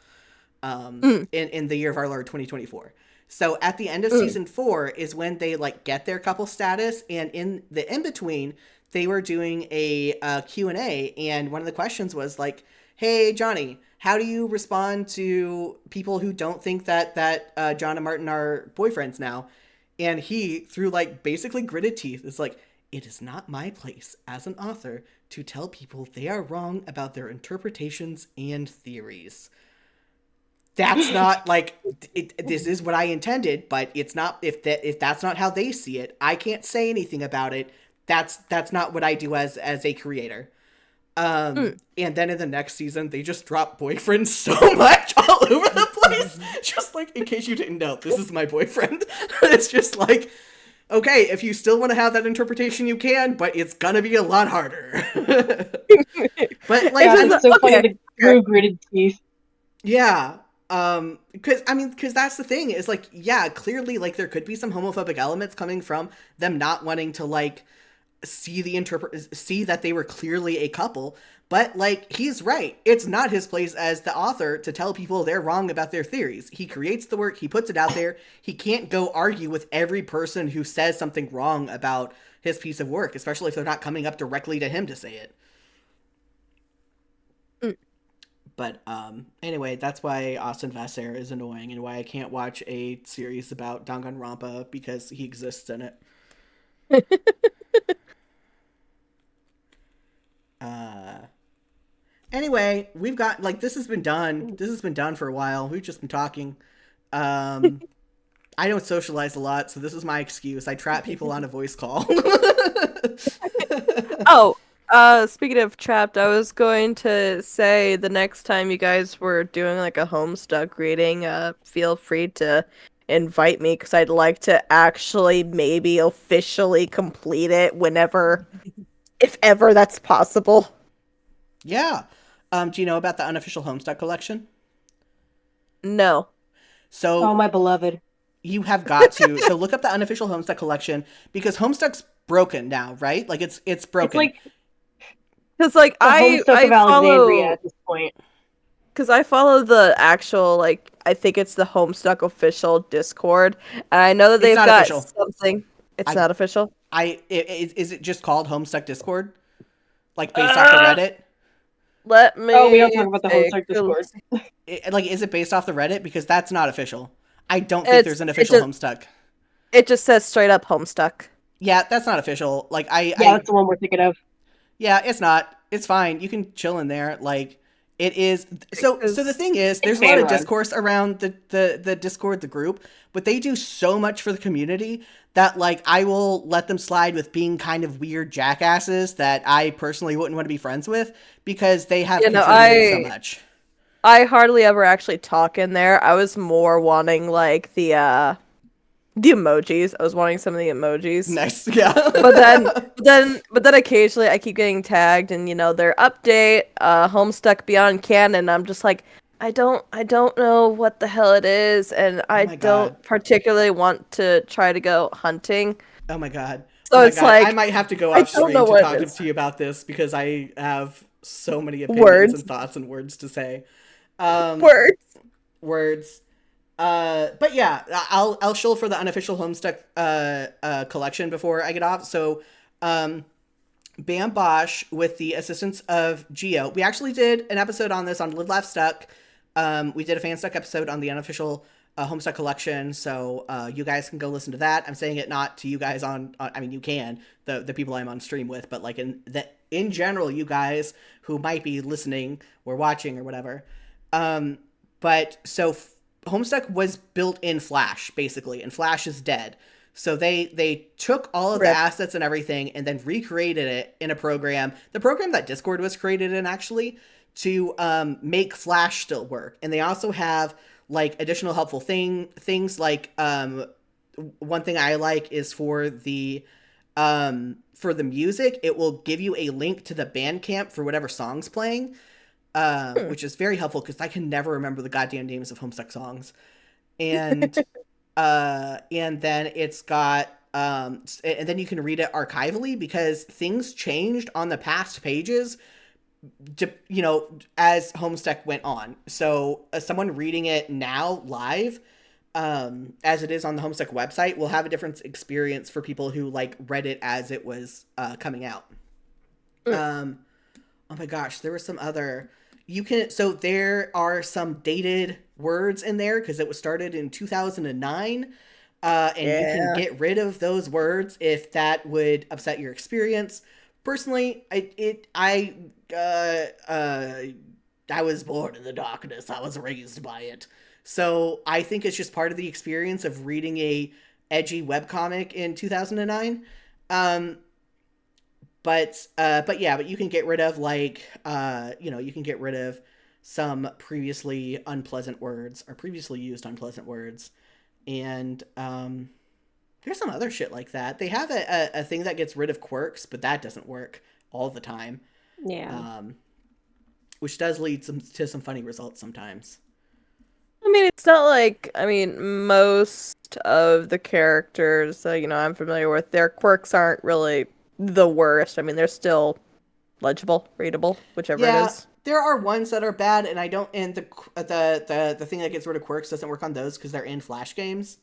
In the year of our Lord 2024. So at the end of season 4 is when they like get their couple status, and in the in-between, they were doing a Q&A, and one of the questions was like, hey, Johnny, how do you respond to people who don't think that John and Martin are boyfriends now? And he, through like basically gritted teeth, is like, it is not my place as an author to tell people they are wrong about their interpretations and theories. That's not like, this is what I intended, but it's not, if that's not how they see it, I can't say anything about it. That's not what I do as a creator. And then in the next season, they just drop boyfriends so much all over the place. Just like, in case you didn't know, this is my boyfriend. It's just like, okay, if you still want to have that interpretation, you can, but it's gonna be a lot harder. But like, it's so funny, the true gritted teeth. Yeah. Because that's the thing is like, yeah, clearly like there could be some homophobic elements coming from them not wanting to like see that they were clearly a couple, but like he's right, it's not his place as the author to tell people they're wrong about their theories. He creates the work, he puts it out there, he can't go argue with every person who says something wrong about his piece of work, especially if they're not coming up directly to him to say it. But anyway, that's why Austin Vasser is annoying and why I can't watch a series about Danganronpa because he exists in it. Anyway, we've got like this has been done. This has been done for a while. We've just been talking. I don't socialize a lot, so this is my excuse. I trap people on a voice call. Oh, speaking of trapped, I was going to say the next time you guys were doing like a Homestuck reading, feel free to invite me because I'd like to actually maybe officially complete it whenever, if ever that's possible. Yeah. Do you know about the unofficial Homestuck collection? No. So Oh, my beloved. you have got to. So look up the unofficial Homestuck collection because Homestuck's broken now, right? Like it's broken. It's like Because like the Homestuck of Alexandria follow, at this point. because I follow the actual like I think it's the Homestuck official Discord, and I know that they've not got official. something. It's not official. Is it just called Homestuck Discord? Like based off the Reddit? Let me. Oh, we don't talk about the take Homestuck a Discord. Is it based off the Reddit? Because that's not official. I don't think there's an official Homestuck. It just says straight up Homestuck. Yeah, that's not official. Like that's the one we're thinking of. Yeah, it's not. It's fine. You can chill in there. Like it is. So the thing is, there's a lot of discourse around the Discord, the group, but they do so much for the community that like I will let them slide with being kind of weird jackasses that I personally wouldn't want to be friends with because they have contributed so much. I hardly ever actually talk in there. I was more wanting like the emojis. I was wanting some of the emojis. Nice, yeah. but then occasionally I keep getting tagged and their update, Homestuck Beyond Canon. I'm just like, I don't know what the hell it is, and I don't particularly want to try to go hunting. Oh my god. So it's like I might have to go off stream to talk to you about this because I have so many opinions and thoughts and words to say. Words. But yeah, I'll shill for the unofficial Homestuck collection before I get off. So, Bam Bosch, with the assistance of Geo, we actually did an episode on this on Live Laugh Stuck. We did a Fanstuck episode on the unofficial Homestuck collection, so you guys can go listen to that. I'm saying it not to you guys on I mean, you can, the people I'm on stream with, but like in general, you guys who might be listening or watching or whatever. But so Homestuck was built in Flash, basically, and Flash is dead. So they took all of the assets and everything and then recreated it in a program, the program that Discord was created in, actually, to make Flash still work. And they also have like additional helpful things like one thing I like is for the music, it will give you a link to the Bandcamp for whatever song's playing. Which is very helpful because I can never remember the goddamn names of Homestuck songs. And and then it's got and then you can read it archivally because things changed on the past pages as Homestuck went on. So someone reading it now live as it is on the Homestuck website will have a different experience for people who like read it as it was coming out. Oh my gosh, there was some other so there are some dated words in there because it was started in 2009. You can get rid of those words if that would upset your experience. Personally, I was born in the darkness. I was raised by it. So I think it's just part of the experience of reading a edgy webcomic in 2009. But you can get rid of you can get rid of some previously unpleasant words or previously used unpleasant words. And there's some other shit like that. They have a thing that gets rid of quirks, but that doesn't work all the time. Yeah. Which does lead to some funny results sometimes. I mean, it's not like, I mean, most of the characters, I'm familiar with, their quirks aren't really the worst. I mean, they're still legible, readable, whichever it Yeah, is. there are ones that are bad, and I don't. And the thing that gets rid of quirks doesn't work on those because they're in Flash games.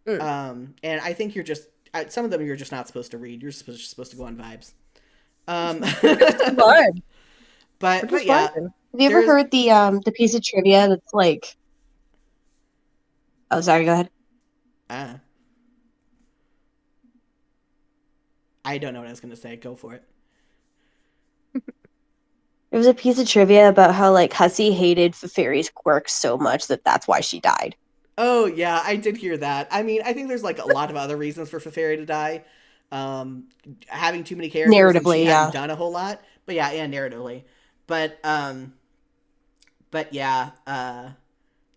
And I think you're just some of them you're just not supposed to read. You're supposed to go on vibes. Fine. But yeah, Have you ever heard the piece of trivia that's like? Oh, sorry. Go ahead. I don't know what I was gonna say. Go for it. There was a piece of trivia about how like Hussey hated Fairy's quirks so much that's why she died. Oh yeah, I did hear that. I mean, I think there's like a lot of other reasons for Fairy to die. Having too many characters and she Narratively, hadn't yeah. done a whole lot. But yeah, and narratively. But yeah,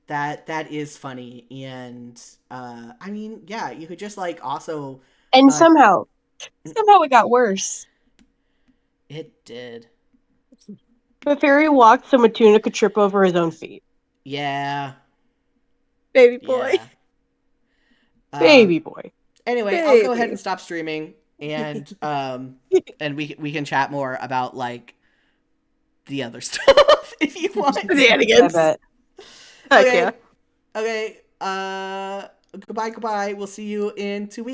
that is funny, and I mean, yeah, you could just like also. And somehow it got worse. It did. But Fairy walked so Matuna could trip over his own feet. Yeah. Baby boy. Yeah. Baby boy. Anyway, I'll go ahead and stop streaming, and and we can chat more about like the other stuff if you want. Shenanigans. I bet. Okay. Yeah. Okay. Goodbye. We'll see you in 2 weeks.